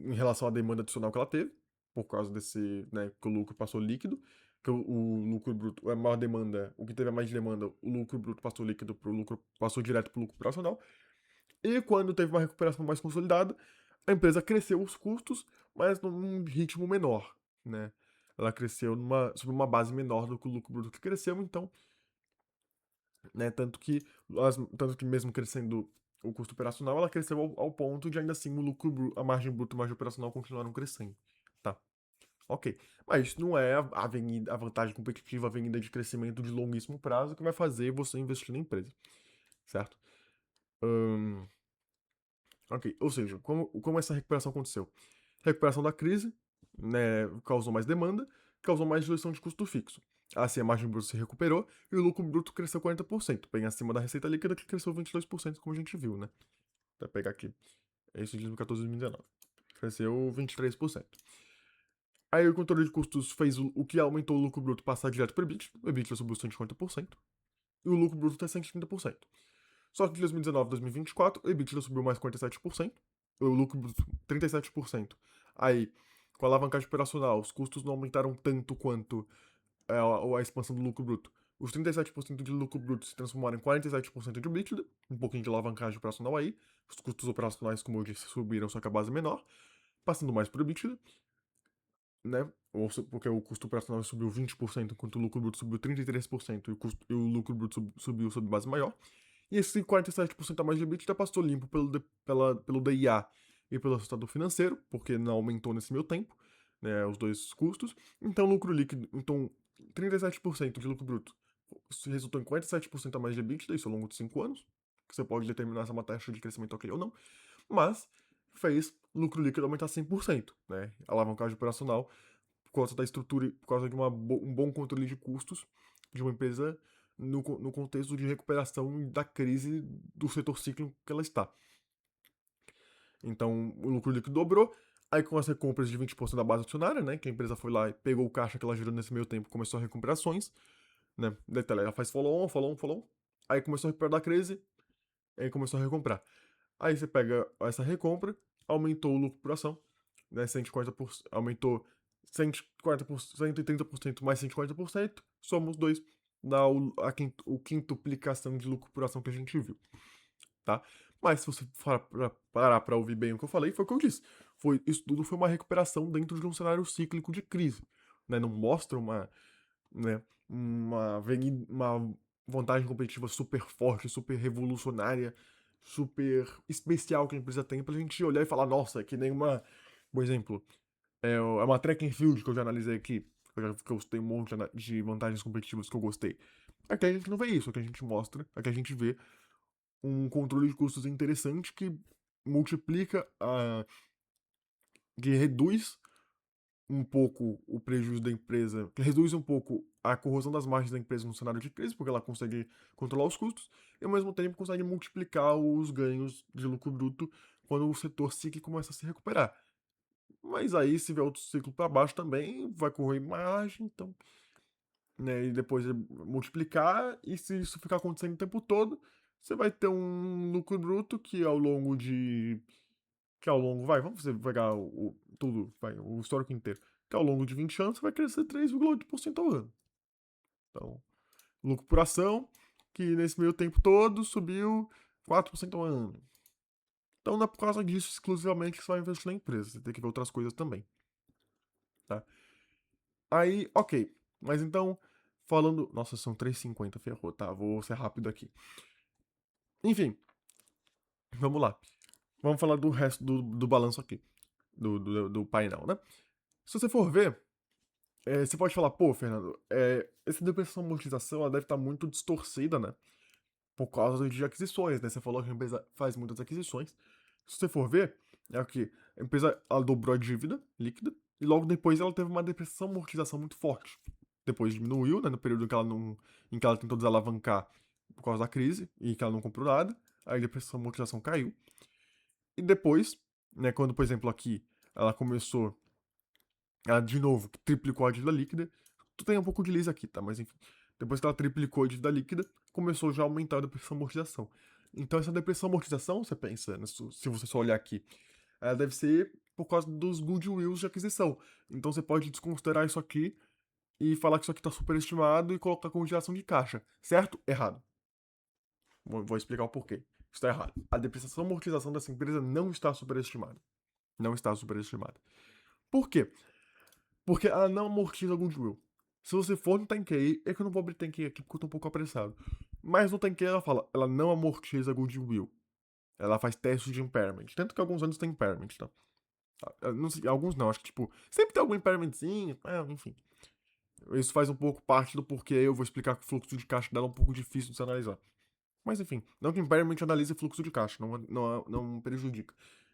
em relação à demanda adicional que ela teve, por causa desse, né, que o lucro passou líquido, que o lucro bruto, a maior demanda, o que teve a mais demanda, o lucro bruto passou líquido pro lucro, passou direto pro lucro operacional. E quando teve uma recuperação mais consolidada, a empresa cresceu os custos, mas num ritmo menor, né? Ela cresceu sobre uma base menor do que o lucro bruto que cresceu, então, né, tanto que mesmo crescendo o custo operacional, ela cresceu ao ponto de ainda assim o lucro a margem bruta e a margem operacional continuaram crescendo, tá? Ok. Mas isso não é a vantagem competitiva, a avenida de crescimento de longuíssimo prazo que vai fazer você investir na empresa, certo? Ahn, ok. Ou seja, como essa recuperação aconteceu? Recuperação da crise, né, causou mais demanda, causou mais diluição de custo fixo. Assim, a margem bruta se recuperou e o lucro bruto cresceu 40%, bem acima da receita líquida que cresceu 22%, como a gente viu, né? Vou pegar aqui. É isso de 2014 a 2019. Cresceu 23%. Aí o controle de custos fez o que aumentou o lucro bruto passar direto para o EBITDA. O EBITDA subiu 150%. E o lucro bruto está 130%. Só que de 2019 a 2024, o EBITDA subiu mais 47%. O lucro bruto, 37%. Aí, com a alavancagem operacional, os custos não aumentaram tanto quanto a expansão do lucro bruto. Os 37% de lucro bruto se transformaram em 47% de EBITDA, um pouquinho de alavancagem operacional aí. Os custos operacionais, como eu disse, subiram, só que a base é menor, passando mais para o EBITDA, né? Porque o custo operacional subiu 20%, enquanto o lucro bruto subiu 33% e o lucro bruto subiu sob base maior. E esse 47% a mais de EBITDA passou limpo pelo DIA e pelo resultado financeiro, porque não aumentou nesse meio tempo, né, os dois custos. Então, lucro líquido, então 37% de lucro bruto isso resultou em 47% a mais de EBITDA, isso ao longo de 5 anos, que você pode determinar se é uma taxa de crescimento ok ou não, mas fez lucro líquido aumentar 100%, né, alavancagem operacional, por causa da estrutura, por causa de um bom controle de custos de uma empresa no contexto de recuperação da crise do setor cíclico que ela está. Então, o lucro líquido dobrou, aí com as recompras de 20% da base acionária, né, que a empresa foi lá e pegou o caixa que ela gerou nesse meio tempo, começou a recomprar ações, né, detalhe, ela faz follow-on, aí começou a recuperar da crise, aí começou a recomprar. Aí você pega essa recompra, aumentou o lucro por ação, né? 140%, aumentou 140%, 130% mais 140%, somos dois, dá o quintuplicação de lucro por ação que a gente viu, tá? Mas se você parar pra ouvir bem o que eu falei, foi o que eu disse. Isso tudo foi uma recuperação dentro de um cenário cíclico de crise, né? Não mostra né, uma vantagem competitiva super forte, super revolucionária, super especial que a empresa tem pra gente olhar e falar, nossa, é que nem por exemplo, é uma track and field que eu já analisei aqui, que eu tenho um monte de vantagens competitivas que eu gostei. Aqui a gente não vê isso, aqui a gente mostra, aqui a gente vê um controle de custos interessante que multiplica que reduz um pouco o prejuízo da empresa, que reduz um pouco a corrosão das margens da empresa no cenário de crise, porque ela consegue controlar os custos, e ao mesmo tempo consegue multiplicar os ganhos de lucro bruto quando o setor cíclico começa a se recuperar. Mas aí, se vier outro ciclo para baixo também, vai correr margem, então, né, e depois multiplicar, e se isso ficar acontecendo o tempo todo, você vai ter um lucro bruto vamos pegar tudo, o histórico inteiro, que ao longo de 20 anos você vai crescer 3,8% ao ano. Então, lucro por ação, que nesse meio tempo todo subiu 4% ao ano. Então não é por causa disso exclusivamente que você vai investir na empresa, você tem que ver outras coisas também, tá? Aí, ok, mas então, falando... Nossa, são 3,50, ferrou, tá? Vou ser rápido aqui. Enfim, vamos lá. Vamos falar do resto do balanço aqui, do painel, né? Se você for ver, você pode falar, pô, Fernando, essa depreciação e amortização ela deve estar muito distorcida, né? Por causa de aquisições, né? Você falou que a empresa faz muitas aquisições. Se você for ver, é o que a empresa ela dobrou a dívida líquida e logo depois ela teve uma depreciação e amortização muito forte. Depois diminuiu, né? No período em que ela tentou desalavancar por causa da crise e que ela não comprou nada. Aí a depreciação e amortização caiu. E depois, né? Quando, por exemplo, aqui ela começou ela, de novo, triplicou a dívida líquida. Tu tem um pouco de lisa aqui, tá? Mas enfim. Depois que ela triplicou a dívida líquida, começou já a aumentar a depressão amortização. Então, essa depressão amortização, você pensa, né, se você só olhar aqui, ela deve ser por causa dos goodwills de aquisição. Então, você pode desconsiderar isso aqui e falar que isso aqui está superestimado e colocar como geração de caixa. Certo? Errado. Vou explicar o porquê. Está errado. A depreciação e amortização dessa empresa não está superestimada. Não está superestimada. Por quê? Porque ela não amortiza goodwill. Se você for no Tenkei, é que eu não vou abrir Tenkei aqui porque eu tô um pouco apressado. Mas no Tenkei ela fala, ela não amortiza goodwill. Ela faz testes de impairment. Tanto que alguns anos tem impairment, tá? Não sei, alguns não, acho que tipo, sempre tem algum impairmentzinho, enfim. Isso faz um pouco parte do porquê eu vou explicar que o fluxo de caixa dela é um pouco difícil de se analisar. Mas enfim, não que impairment analise fluxo de caixa, não prejudica.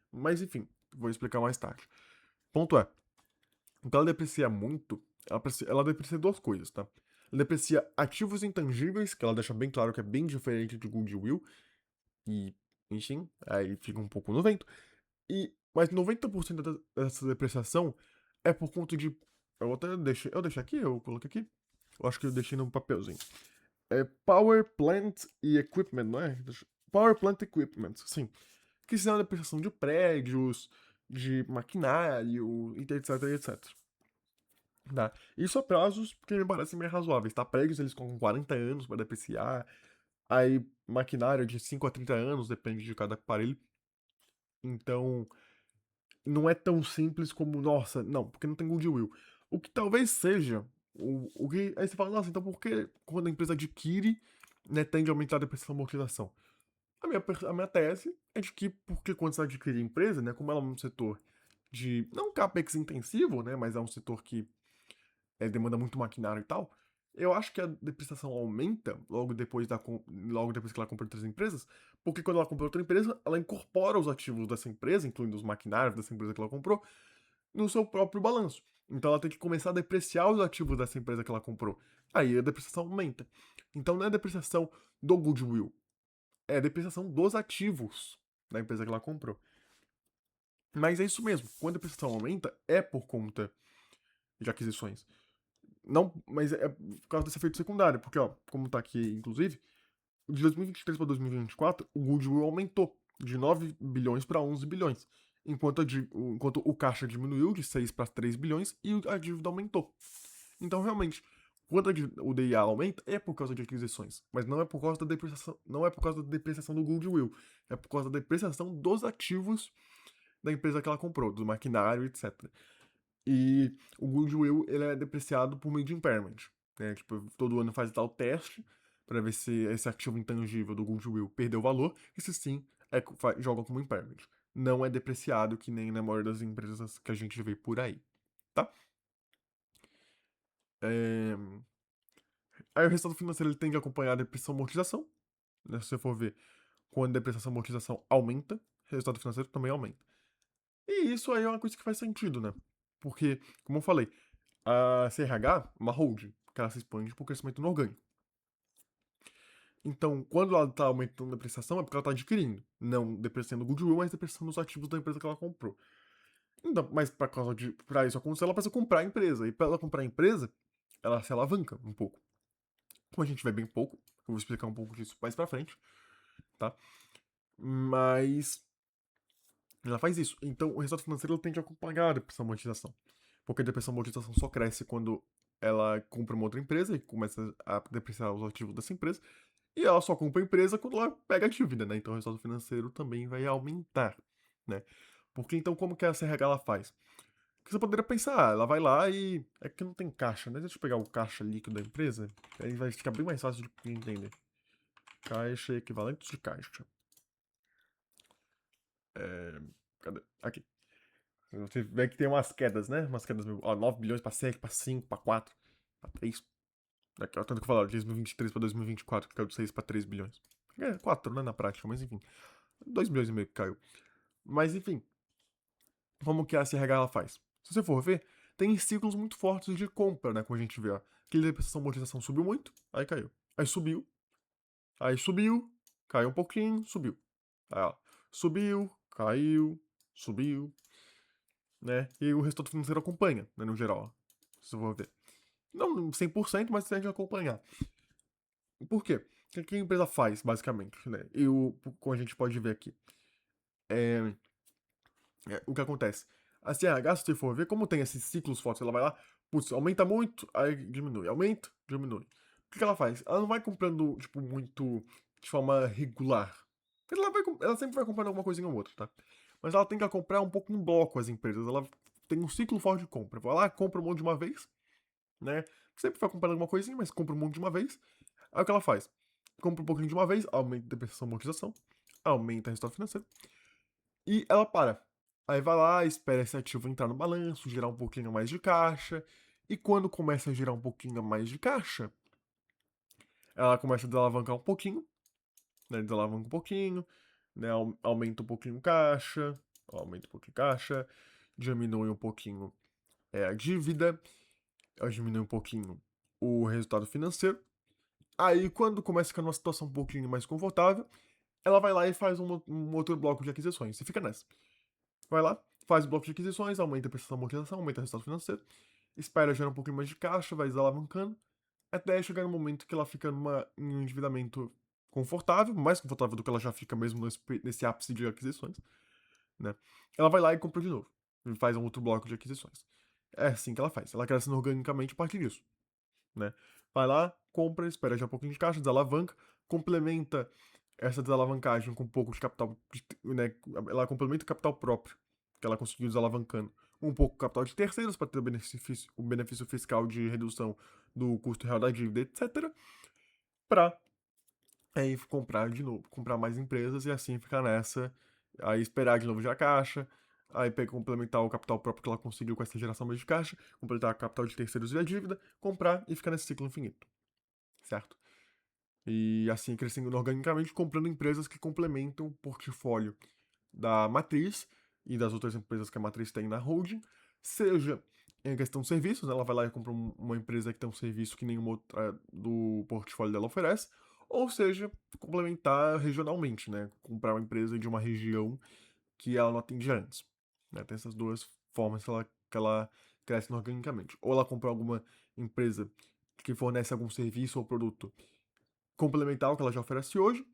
Mas enfim, vou explicar mais tarde. Ponto é, então ela deprecia muito, ela deprecia duas coisas, tá? Ela deprecia ativos intangíveis, que ela deixa bem claro que é bem diferente de goodwill, e, enfim, aí fica um pouco no vento. Mas 90% dessa depreciação é por conta de. Eu deixei aqui, eu coloquei aqui. Eu acho que eu deixei no papelzinho. É Power Plant e Equipment, não é? Power Plant Equipment, sim. Que são a depreciação de prédios, de maquinário, etc, etc. Tá? Isso a prazos que me parecem meio razoáveis, tá? Prédios eles com 40 anos para depreciar, aí maquinário de 5 a 30 anos, depende de cada aparelho. Então, não é tão simples como, nossa, não, porque não tem goodwill. O que talvez seja, o que. Aí você fala, nossa, então por que quando a empresa adquire, né, tende a aumentar a depreciação e amortização? A minha tese é de que, porque quando você adquire a empresa, né, como ela é um setor de, não capex intensivo, né, mas é um setor que demanda muito maquinário e tal, eu acho que a depreciação aumenta logo depois que ela compra outras empresas, porque quando ela compra outra empresa, ela incorpora os ativos dessa empresa, incluindo os maquinários dessa empresa que ela comprou, no seu próprio balanço. Então ela tem que começar a depreciar os ativos dessa empresa que ela comprou. Aí a depreciação aumenta. Então não é a depreciação do goodwill, é a depreciação dos ativos da empresa que ela comprou. Mas é isso mesmo, quando a depreciação aumenta, é por conta de aquisições. Não, mas é por causa desse efeito secundário, porque, ó, como tá aqui, inclusive, de 2023 para 2024, o goodwill aumentou de 9 bilhões para 11 bilhões, enquanto o caixa diminuiu de 6 para 3 bilhões e a dívida aumentou. Então, realmente, quando o DIA aumenta, é por causa de aquisições, mas não é por causa da depreciação, não é por causa da depreciação do goodwill, é por causa da depreciação dos ativos da empresa que ela comprou, do maquinário, etc. E o goodwill, ele é depreciado por meio de impairment, né? Tipo, todo ano faz tal teste para ver se esse ativo intangível do goodwill perdeu valor, e se sim, joga como impairment. Não é depreciado que nem na maioria das empresas que a gente vê por aí, tá? É, Aí o resultado financeiro ele tende a acompanhar a depreciação e amortização, né? Se você for ver, quando a depreciação e amortização aumenta, o resultado financeiro também aumenta. E isso aí é uma coisa que faz sentido, né? Porque, como eu falei, a CRH é uma holding, que ela se expande por crescimento inorgânico. Então, quando ela está aumentando a depreciação, é porque ela está adquirindo. Não depreciando o goodwill, mas depreciando os ativos da empresa que ela comprou. Então, mas para isso acontecer, ela precisa comprar a empresa. E para ela comprar a empresa, ela se alavanca um pouco. Como a gente vê bem pouco, eu vou explicar um pouco disso mais pra frente, tá? Mas ela faz isso. Então, o resultado financeiro ele tende a acompanhar a depreciação e amortização. Porque a depreciação e amortização só cresce quando ela compra uma outra empresa e começa a depreciar os ativos dessa empresa. E ela só compra a empresa quando ela pega a dívida, né? Então o resultado financeiro também vai aumentar, né? Porque então como que a CRH ela faz? Porque você poderia pensar, ela vai lá e... É que não tem caixa, né? Deixa eu pegar o caixa líquido da empresa, aí vai ficar bem mais fácil de entender. Caixa equivalente de caixa. Cadê? Aqui. Você vê que tem umas quedas, né? Umas quedas, ó, 9 bilhões pra 7, pra 5, pra 4, pra 3. Daqui, ó, tanto que eu falo, de 2023 pra 2024, que caiu de 6 pra 3 bilhões. É, 4, né, na prática, mas enfim. 2 bilhões e meio que caiu. Mas enfim, como que a CRH ela faz? Se você for ver, tem ciclos muito fortes de compra, né? Como a gente vê, ó. Aquele depreciação amortização subiu muito, aí caiu. Aí subiu, caiu um pouquinho, subiu. Aí, ó, subiu, caiu, subiu, né? E o resultado financeiro acompanha, né, no geral, ó. Se você for ver. Não 100%, mas tem que acompanhar. Por quê? O que a empresa faz, basicamente, né? E como a gente pode ver aqui. É, o que acontece? A CRH, se você for ver, como tem esses ciclos fortes, ela vai lá, putz, aumenta muito, aí diminui, aumenta, diminui. O que ela faz? Ela não vai comprando, tipo, muito de forma regular. Ela sempre vai comprando alguma coisinha ou outra, tá? Mas ela tem que comprar um pouco em bloco as empresas. Ela tem um ciclo forte de compra. Vai lá, compra um monte de uma vez, né? Sempre vai comprando alguma coisinha, mas compra um monte de uma vez. Aí o que ela faz? Compra um pouquinho de uma vez, aumenta a depreciação e amortização, aumenta o resultado financeiro. E ela para. Aí vai lá, espera esse ativo entrar no balanço, gerar um pouquinho mais de caixa. E quando começa a gerar um pouquinho mais de caixa, ela começa a desalavancar um pouquinho, né? Desalavanca um pouquinho, né? Aumenta um pouquinho o caixa, aumenta um pouquinho o caixa, diminui um pouquinho a dívida, ela diminui um pouquinho o resultado financeiro. Aí, quando começa a ficar numa situação um pouquinho mais confortável, ela vai lá e faz um outro bloco de aquisições. Você fica nessa. Vai lá, faz o bloco de aquisições, aumenta a prestação de amortização, aumenta o resultado financeiro, espera gerar um pouquinho mais de caixa, vai desalavancando, até chegar no momento que ela fica em um endividamento confortável, mais confortável do que ela já fica mesmo nesse ápice de aquisições, né? Ela vai lá e compra de novo, e faz um outro bloco de aquisições. É assim que ela faz, ela cresce organicamente a partir disso, né? Vai lá, compra, espera já um pouquinho de caixa, desalavanca, complementa essa desalavancagem com um pouco de capital, né? Ela complementa o capital próprio que ela conseguiu desalavancando. Um pouco o capital de terceiros para ter o benefício fiscal de redução do custo real da dívida, etc. Para aí comprar de novo, comprar mais empresas e assim ficar nessa, aí esperar de novo já a caixa, aí complementar o capital próprio que ela conseguiu com essa geração mais de caixa, completar o capital de terceiros e a dívida, comprar e ficar nesse ciclo infinito, certo? E assim crescendo organicamente, comprando empresas que complementam o portfólio da matriz e das outras empresas que a matriz tem na holding, seja em questão de serviços, ela vai lá e compra uma empresa que tem um serviço que nenhuma outra do portfólio dela oferece, ou seja, complementar regionalmente, né? Comprar uma empresa de uma região que ela não atendia antes. Né? Tem essas duas formas que ela cresce organicamente. Ou ela compra alguma empresa que fornece algum serviço ou produto complementar ao que ela já oferece hoje,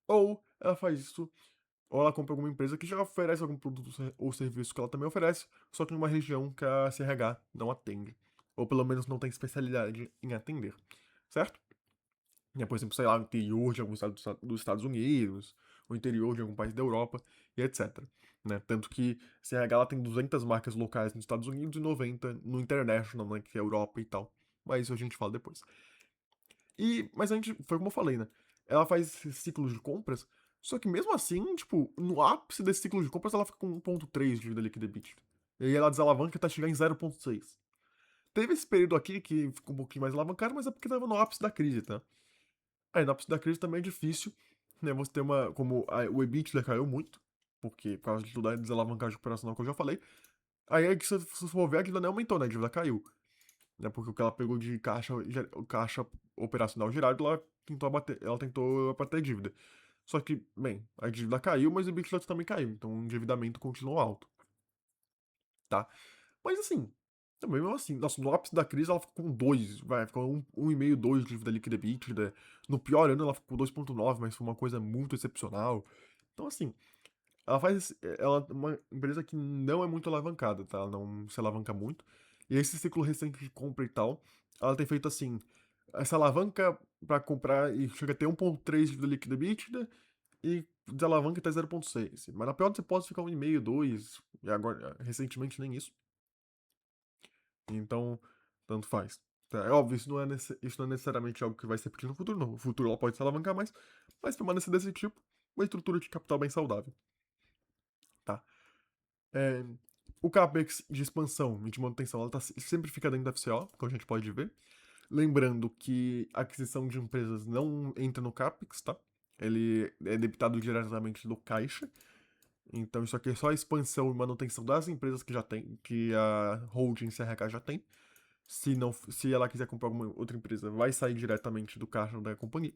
ou ela faz isso ou ela compra alguma empresa que já oferece algum produto ou serviço que ela também oferece, só que em uma região que a CRH não atende. Ou pelo menos não tem especialidade em atender. Certo? Por exemplo, sei lá, o interior de algum estado dos Estados Unidos, o interior de algum país da Europa, e etc. Né? Tanto que a CRH ela tem 200 marcas locais nos Estados Unidos e 90 no International, né, que é a Europa e tal. Mas isso a gente fala depois. Mas a gente, foi como eu falei, né? Ela faz esses ciclos de compras, só que mesmo assim, tipo, no ápice desse ciclo de compras, ela fica com 1,3 de dívida líquida EBITDA. E aí ela desalavanca e tá chegando em 0,6. teve esse período aqui que ficou um pouquinho mais alavancado, mas é porque tava no ápice da crise, tá? Aí no ápice da crise também é difícil, né? Você ter uma. O EBITDA caiu muito, porque por causa de toda a desalavancagem operacional que eu já falei. Aí é que se você for ver, a dívida nem aumentou, né? A dívida caiu. Né? Porque o que ela pegou de caixa operacional gerado, ela tentou abater a dívida. Só que, bem, a dívida caiu, mas o EBITDA também caiu. Então o endividamento continuou alto, tá? Mas assim, também mesmo assim, nossa, no ápice da crise ela ficou com 2, vai, ficou 1,5, 2 de dívida líquida EBITDA. No pior ano ela ficou com 2,9, mas foi uma coisa muito excepcional. Então assim, ela é uma empresa que não é muito alavancada, tá? Ela não se alavanca muito. E esse ciclo recente de compra e tal, ela tem feito assim, essa alavanca pra comprar e chega a ter 1,3 de dívida líquida EBITDA e desalavanca até 0,6. Mas na pior das hipóteses fica 1,5, 2, e agora, recentemente nem isso. Então, tanto faz. Tá, é óbvio, isso não é necessariamente algo que vai se repetir no futuro, não. No futuro ela pode se alavancar mais, mas permanecer desse tipo, uma estrutura de capital bem saudável, tá? É, o CAPEX de expansão e de manutenção, sempre fica dentro da FCO, como a gente pode ver. Lembrando que a aquisição de empresas não entra no CAPEX, tá? Ele é debitado diretamente do caixa. Então isso aqui é só a expansão e manutenção das empresas que já tem, que a holding CRH já tem. Se ela quiser comprar alguma outra empresa, vai sair diretamente do caixa da companhia.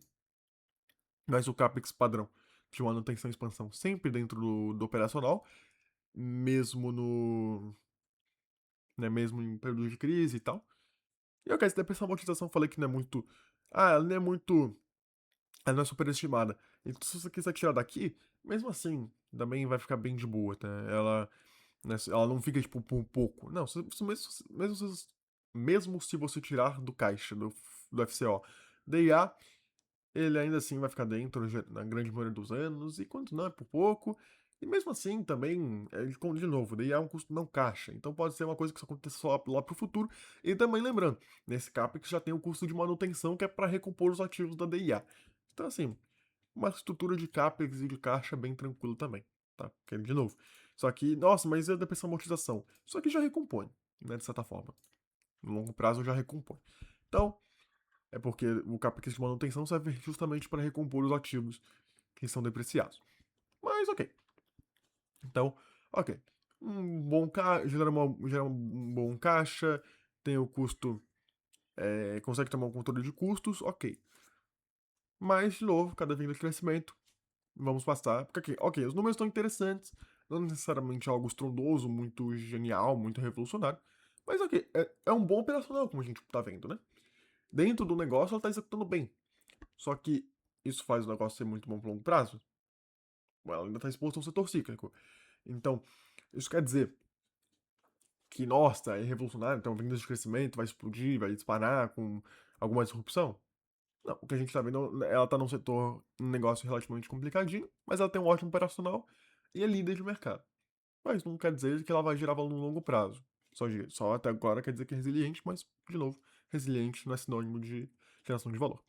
Mas o CAPEX padrão de manutenção e expansão sempre dentro do operacional, mesmo no, né, mesmo em período de crise e tal. E eu quero dizer, essa amortização eu falei que não é muito, ela não é muito, ela não é superestimada. Então se você quiser tirar daqui, mesmo assim, também vai ficar bem de boa, tá? Ela não fica, tipo, por pouco. Não, mesmo se você tirar do caixa, do FCO, DIA, ele ainda assim vai ficar dentro na grande maioria dos anos, e quando não é por pouco. E mesmo assim, também, de novo, DIA é um custo não caixa. Então pode ser uma coisa que só aconteça só lá pro futuro. E também lembrando, nesse CAPEX já tem o custo de manutenção que é para recompor os ativos da DIA. Então, assim, uma estrutura de CAPEX e de caixa bem tranquilo também, tá? Porque, de novo, só que, nossa, mas e a depressão amortização? Isso aqui já recompõe, né, de certa forma. No longo prazo já recompõe. Então, é porque o CAPEX de manutenção serve justamente para recompor os ativos que são depreciados. Mas, ok. Então, ok. Gera um bom caixa, tem o custo, consegue tomar um controle de custos, ok. Mas, de novo, cada vez de crescimento, vamos passar. Porque aqui, ok, os números estão interessantes, não necessariamente algo estrondoso, muito genial, muito revolucionário. Mas ok, é um bom operacional, como a gente tá vendo, né? Dentro do negócio ela tá executando bem. Só que isso faz o negócio ser muito bom pro longo prazo? Ela ainda tá exposto a um setor cíclico. Então, isso quer dizer que, nossa, é revolucionário, então vendas de crescimento, vai explodir, vai disparar com alguma disrupção? Não, o que a gente tá vendo, ela tá num setor, um negócio relativamente complicadinho, mas ela tem um ótimo operacional e é líder de mercado. Mas não quer dizer que ela vai gerar valor no longo prazo. Só até agora quer dizer que é resiliente, mas, de novo, resiliente não é sinônimo de geração de valor.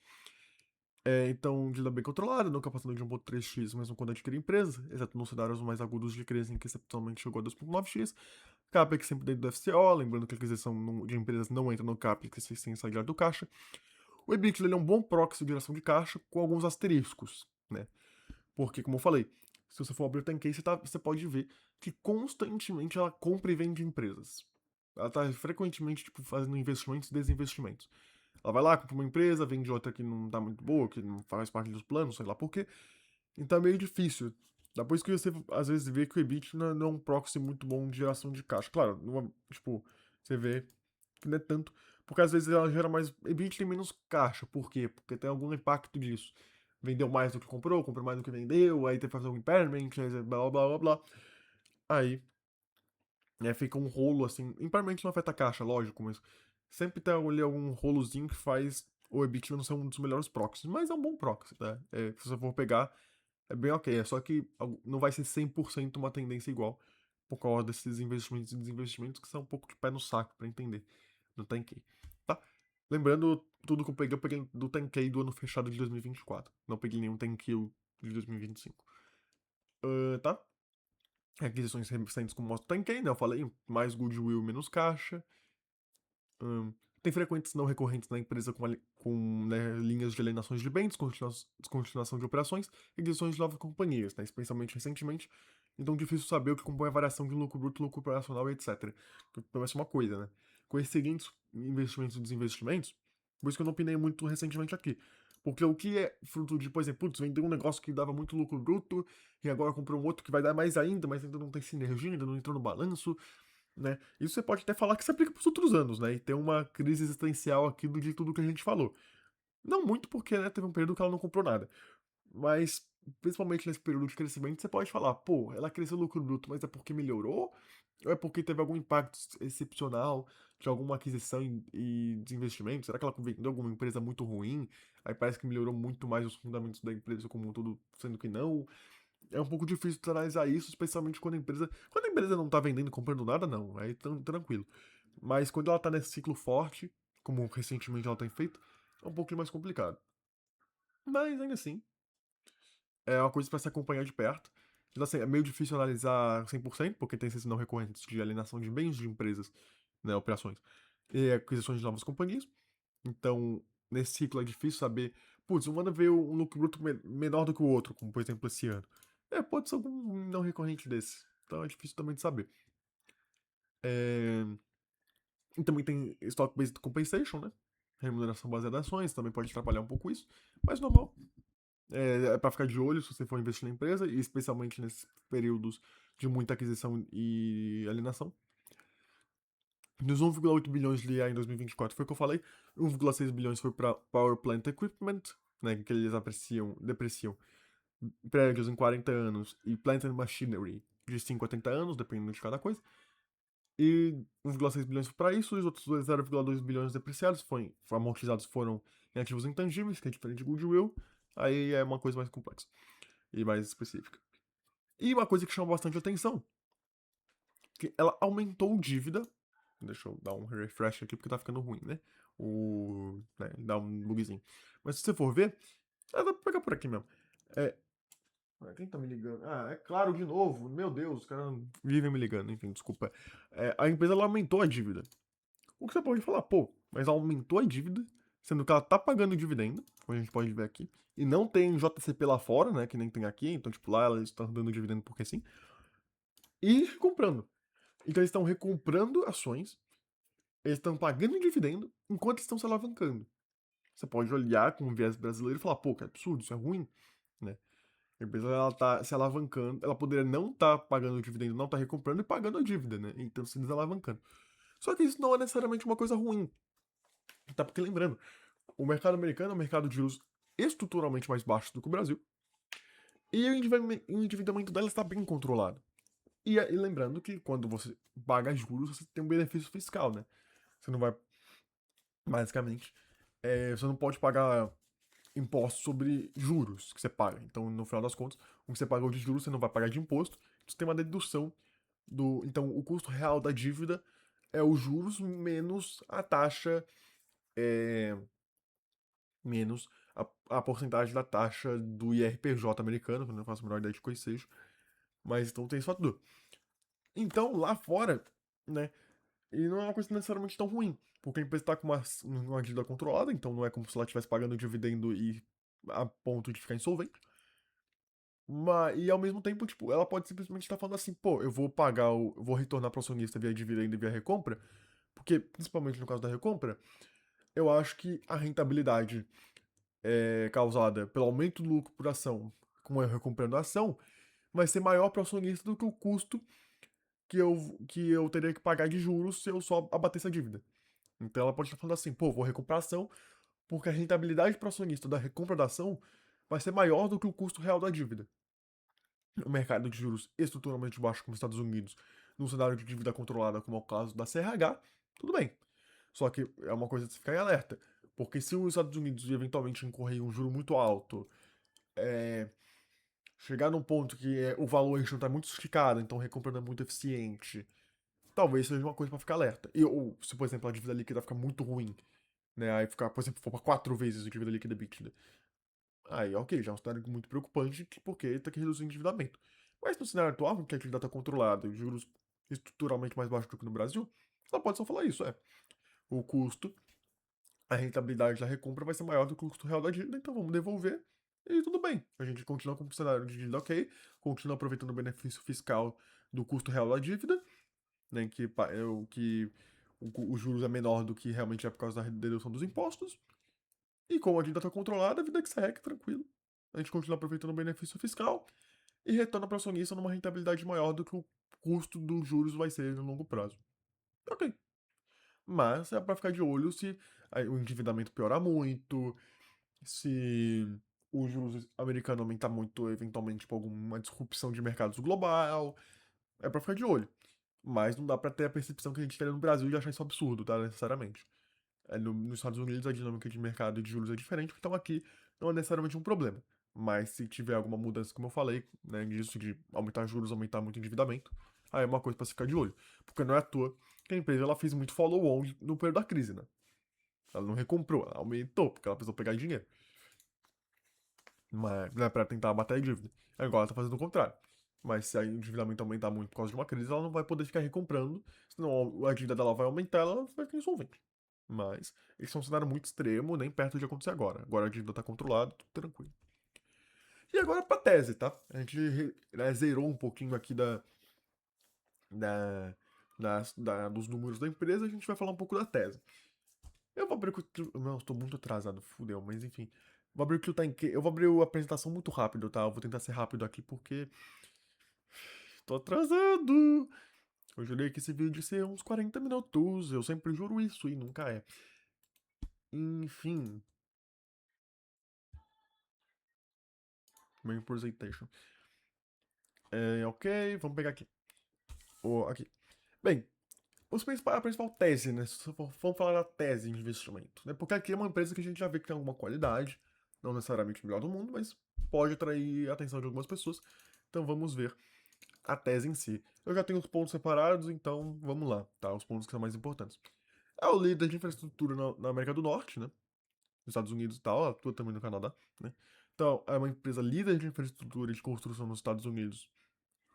Então, dívida bem controlada, nunca passando de 1,3x, mesmo quando adquire empresa, exceto nos cenários mais agudos de crise em que excepcionalmente chegou a 2,9x. CAPEX sempre dentro do FCO, lembrando que a aquisição de empresas não entra no CAPEX sem sair do caixa. O EBITDA ele é um bom proxy de geração de caixa com alguns asteriscos, né? Porque, como eu falei, se você for abrir o 10K, você pode ver que constantemente ela compra e vende empresas. Ela tá frequentemente, tipo, fazendo investimentos e desinvestimentos. Ela vai lá, compra uma empresa, vende outra que não tá muito boa, que não faz parte dos planos, sei lá por quê. Então é meio difícil. Depois que você, às vezes, vê que o EBIT não é um proxy muito bom de geração de caixa. Claro, tipo, você vê que não é tanto. Porque às vezes ela gera mais EBIT e menos caixa. Por quê? Porque tem algum impacto disso. Vendeu mais do que comprou mais do que vendeu, aí tem que fazer um impairment, aí blá blá blá blá. Aí, né, fica um rolo assim. Impairment não afeta a caixa, lógico, mas sempre tem ali algum rolozinho que faz o EBITDA não ser um dos melhores proxies. Mas é um bom proxy, né? Se você for pegar, é bem ok. É só que não vai ser 100% uma tendência igual. Por causa desses investimentos e desinvestimentos que são um pouco de pé no saco pra entender. No 10K. Tá? Lembrando, tudo que eu peguei do 10K do ano fechado de 2024. Não peguei nenhum 10K de 2025. Tá? Aquisições recentes como mostra 10K, né? Eu falei, mais goodwill menos caixa. Hum, Tem frequentes não recorrentes na empresa com, né, linhas de alienações de bens, descontinuação de operações e aquisições de novas companhias, né, especialmente recentemente. Então, difícil saber o que compõe a variação de lucro bruto, lucro operacional, etc. Vai ser uma coisa, né? Com esses seguintes investimentos e desinvestimentos, por isso que eu não opinei muito recentemente aqui. Porque o que é fruto de, por exemplo, putz, vendeu um negócio que dava muito lucro bruto e agora comprou um outro que vai dar mais ainda, mas ainda não tem sinergia, ainda não entrou no balanço, né? Isso você pode até falar que se aplica para os outros anos, né? E tem uma crise existencial aqui de tudo que a gente falou. Não muito porque, né, teve um período que ela não comprou nada. Mas, principalmente nesse período de crescimento, você pode falar, pô, ela cresceu o lucro bruto, mas é porque melhorou? Ou é porque teve algum impacto excepcional de alguma aquisição e desinvestimento? Será que ela vendeu alguma empresa muito ruim? Aí parece que melhorou muito mais os fundamentos da empresa como um todo, sendo que não. É um pouco difícil de analisar isso, especialmente quando a empresa. Quando a empresa não tá vendendo e comprando nada, não. Aí tranquilo. Mas quando ela tá nesse ciclo forte, como recentemente ela tem feito, é um pouquinho mais complicado. Mas ainda assim, é uma coisa para se acompanhar de perto. Então, assim, é meio difícil analisar 100%, porque tem esses não recorrentes de alienação de bens de empresas, né, operações, e aquisições de novas companhias. Então, nesse ciclo é difícil saber, putz, um ano veio um lucro bruto menor do que o outro, como por exemplo esse ano. Pode ser algum não recorrente desse. Então é difícil também de saber. É, E também tem Stock-Based Compensation, né? Remuneração baseada em ações, também pode atrapalhar um pouco isso. Mas normal. É para ficar de olho se você for investir na empresa, e especialmente nesses períodos de muita aquisição e alienação. Dos 1,8 bilhões de IA em 2024 foi o que eu falei. 1,6 bilhões foi para Power Plant Equipment, né, que eles depreciam prédios em 40 anos e Plant and Machinery de 5 a 30 anos, dependendo de cada coisa. E 1,6 bilhões foi para isso, e os outros 0,2 bilhões depreciados amortizados foram em ativos intangíveis, que é diferente de Goodwill. Aí é uma coisa mais complexa e mais específica. E uma coisa que chama bastante atenção, que ela aumentou dívida. Deixa eu dar um refresh aqui porque tá ficando ruim, né? Né, dá um bugzinho. Mas se você for ver, dá pra pegar por aqui mesmo. É, quem tá me ligando? Ah, é claro, de novo. Meu Deus, os caras vivem me ligando. Enfim, desculpa. A empresa ela aumentou a dívida. O que você pode falar, pô, mas ela aumentou a dívida, sendo que ela tá pagando dividendo, como a gente pode ver aqui, e não tem JCP lá fora, né, que nem tem aqui, então, tipo, lá elas estão dando dividendo porque sim, e comprando. Então eles estão recomprando ações, eles estão pagando dividendo, enquanto estão se alavancando. Você pode olhar com um viés brasileiro e falar, pô, que absurdo, isso é ruim, né? A empresa ela tá se alavancando, ela poderia não estar pagando o dividendo, não estar recomprando e pagando a dívida, né? Então se desalavancando. Só que isso não é necessariamente uma coisa ruim. Tá porque lembrando, o mercado americano é um mercado de juros estruturalmente mais baixo do que o Brasil. E o endividamento dela está bem controlado. E lembrando que quando você paga juros, você tem um benefício fiscal, né? Você não vai, basicamente, você não pode pagar imposto sobre juros que você paga. Então, no final das contas, o que você pagou de juros, você não vai pagar de imposto. Você tem uma dedução do. Então, o custo real da dívida é os juros menos a taxa. É, menos a porcentagem da taxa do IRPJ americano, que eu não faço a menor ideia de coisa seja. Mas então tem esse fator. Então, lá fora, né? E não é uma coisa necessariamente tão ruim. Porque a empresa está com uma dívida controlada, então não é como se ela estivesse pagando dividendo e a ponto de ficar insolvente. E ao mesmo tempo, tipo, ela pode simplesmente estar falando assim, pô, eu vou retornar para o acionista via dividendo e via recompra, porque, principalmente no caso da recompra, eu acho que a rentabilidade causada pelo aumento do lucro por ação, com eu recomprando a ação, vai ser maior para o acionista do que o custo que eu teria que pagar de juros se eu só abatesse a dívida. Então ela pode estar falando assim, pô, vou recomprar a ação, porque a rentabilidade para o acionista da recompra da ação vai ser maior do que o custo real da dívida. O mercado de juros estruturalmente baixo como os Estados Unidos, num cenário de dívida controlada como é o caso da CRH, tudo bem. Só que é uma coisa de se ficar em alerta. Porque se os Estados Unidos eventualmente incorrer um juro muito alto, é, chegar num ponto que o valuation está muito esticado, então a recompra não é muito eficiente, talvez seja uma coisa para ficar alerta. Ou se, por exemplo, a dívida líquida ficar muito ruim, né? Aí ficar, por exemplo, for para 4 vezes a dívida líquida EBITDA. Aí, ok, já é um cenário muito preocupante, porque tem que reduzir o endividamento. Mas no cenário atual, em que a atividade está controlada e juros estruturalmente mais baixos do que no Brasil, ela pode só falar isso, o custo, a rentabilidade da recompra vai ser maior do que o custo real da dívida, então vamos devolver e tudo bem. A gente continua com o cenário de dívida ok, continua aproveitando o benefício fiscal do custo real da dívida, né, os juros é menor do que realmente é por causa da dedução dos impostos, e como a dívida está controlada, a vida que segue, tranquilo. A gente continua aproveitando o benefício fiscal e retorna para o acionista numa rentabilidade maior do que o custo dos juros vai ser no longo prazo. Ok. Mas é para ficar de olho se o endividamento piorar muito, se os juros americanos aumentar muito, eventualmente por alguma disrupção de mercados global. É para ficar de olho. Mas não dá para ter a percepção que a gente tem no Brasil de achar isso absurdo, tá? Necessariamente. Nos Estados Unidos a dinâmica de mercado de juros é diferente, então aqui não é necessariamente um problema. Mas se tiver alguma mudança, como eu falei, né, disso de aumentar juros, aumentar muito endividamento, aí é uma coisa para se ficar de olho. Porque não é à toa que a empresa ela fez muito follow-on no período da crise, né? Ela não recomprou, ela aumentou, porque ela precisou pegar dinheiro. Mas, né, para tentar bater a dívida. Agora ela tá fazendo o contrário. Mas se o endividamento aumentar muito por causa de uma crise, ela não vai poder ficar recomprando, senão a dívida dela vai aumentar, ela vai ficar insolvente. Mas esse é um cenário muito extremo, nem perto de acontecer agora. Agora a dívida tá controlada, tudo tranquilo. E agora pra tese, tá? A gente né, zerou um pouquinho aqui da, dos números da empresa, a gente vai falar um pouco da tese. Eu vou abrir o. Não, estou muito atrasado, fudeu, mas enfim. Vou abrir o que tá em que. Eu vou abrir a apresentação muito rápido, tá? Eu vou tentar ser rápido aqui porque. Tô atrasado! Eu jurei que esse vídeo ia ser uns 40 minutos. Eu sempre juro isso e nunca é. Enfim. Main presentation. Ok, vamos pegar aqui. Aqui. Bem, a principal tese, né? Vamos falar da tese de investimento, né? Porque aqui é uma empresa que a gente já vê que tem alguma qualidade, não necessariamente o melhor do mundo, mas pode atrair a atenção de algumas pessoas. Então vamos ver a tese em si. Eu já tenho os pontos separados, então vamos lá, tá? Os pontos que são mais importantes. É o líder de infraestrutura na América do Norte, né? Nos Estados Unidos e tal, atua também no Canadá, né? Então, é uma empresa líder de infraestrutura e de construção nos Estados Unidos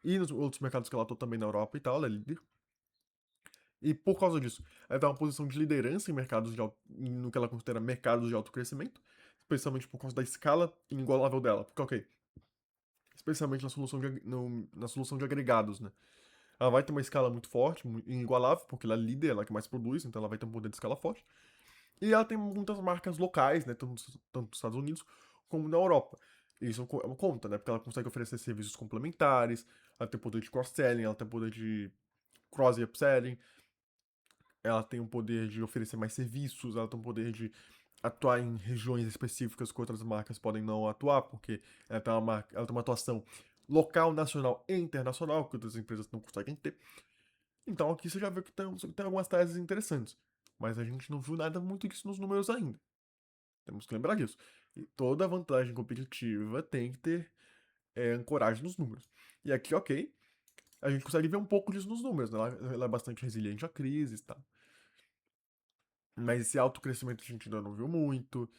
e nos outros mercados que ela atua também na Europa e tal, ela é líder. E por causa disso, ela tem uma posição de liderança em mercados no que ela considera mercados de alto crescimento, especialmente por causa da escala inigualável dela. Porque, ok, especialmente na solução de agregados, né? Ela vai ter uma escala muito forte, inigualável, porque ela é líder, ela é que mais produz, então ela vai ter um poder de escala forte. E ela tem muitas marcas locais, né? Tanto nos Estados Unidos como na Europa. Isso é uma conta, né? Porque ela consegue oferecer serviços complementares, ela tem poder de cross-selling, ela tem poder de cross e upselling, ela tem o poder de oferecer mais serviços, ela tem o poder de atuar em regiões específicas que outras marcas podem não atuar, porque ela tem uma atuação local, nacional e internacional que outras empresas não conseguem ter. Então aqui você já vê que tem algumas teses interessantes, mas a gente não viu nada muito disso nos números ainda. Temos que lembrar disso. E toda vantagem competitiva tem que ter ancoragem nos números. E aqui, ok, a gente consegue ver um pouco disso nos números, né? Ela é bastante resiliente a crises e tal. Mas esse alto crescimento a gente ainda não viu muito.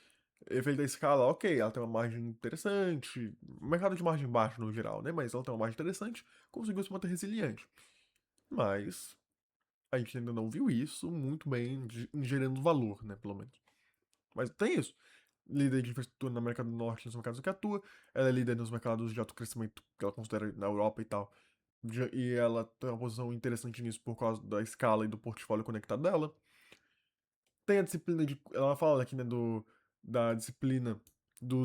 Efeito da escala, ok, ela tem uma margem interessante. Mercado de margem baixa no geral, né? Mas ela tem uma margem interessante, conseguiu se manter resiliente. Mas a gente ainda não viu isso muito bem gerando valor, né? Pelo menos. Mas tem isso. Líder de infraestrutura na América do Norte, nos mercados que atua. Ela é líder nos mercados de alto crescimento que ela considera na Europa e tal. E ela tem uma posição interessante nisso por causa da escala e do portfólio conectado dela. Tem a disciplina de. Ela fala aqui, né, da disciplina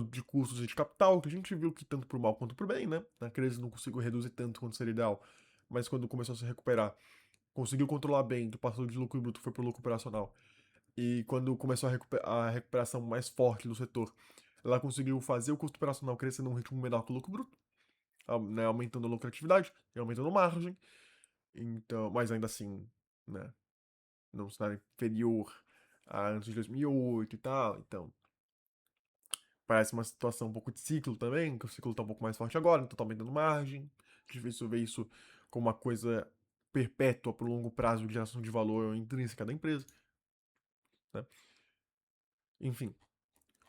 de custos e de capital, que a gente viu que tanto pro mal quanto pro bem, né? Na crise não conseguiu reduzir tanto quanto seria ideal, mas quando começou a se recuperar, conseguiu controlar bem, que passou de lucro bruto foi pro lucro operacional. E quando começou a recuperação mais forte do setor, ela conseguiu fazer o custo operacional crescer num ritmo menor que o lucro bruto, né, aumentando a lucratividade e aumentando a margem. Então, mas ainda assim, né, num cenário inferior a antes de 2008 e tal. Então, parece uma situação um pouco de ciclo também, que o ciclo tá um pouco mais forte agora, então tá aumentando margem. Difícil ver isso como uma coisa perpétua pro longo prazo de geração de valor intrínseca da empresa, né? Enfim,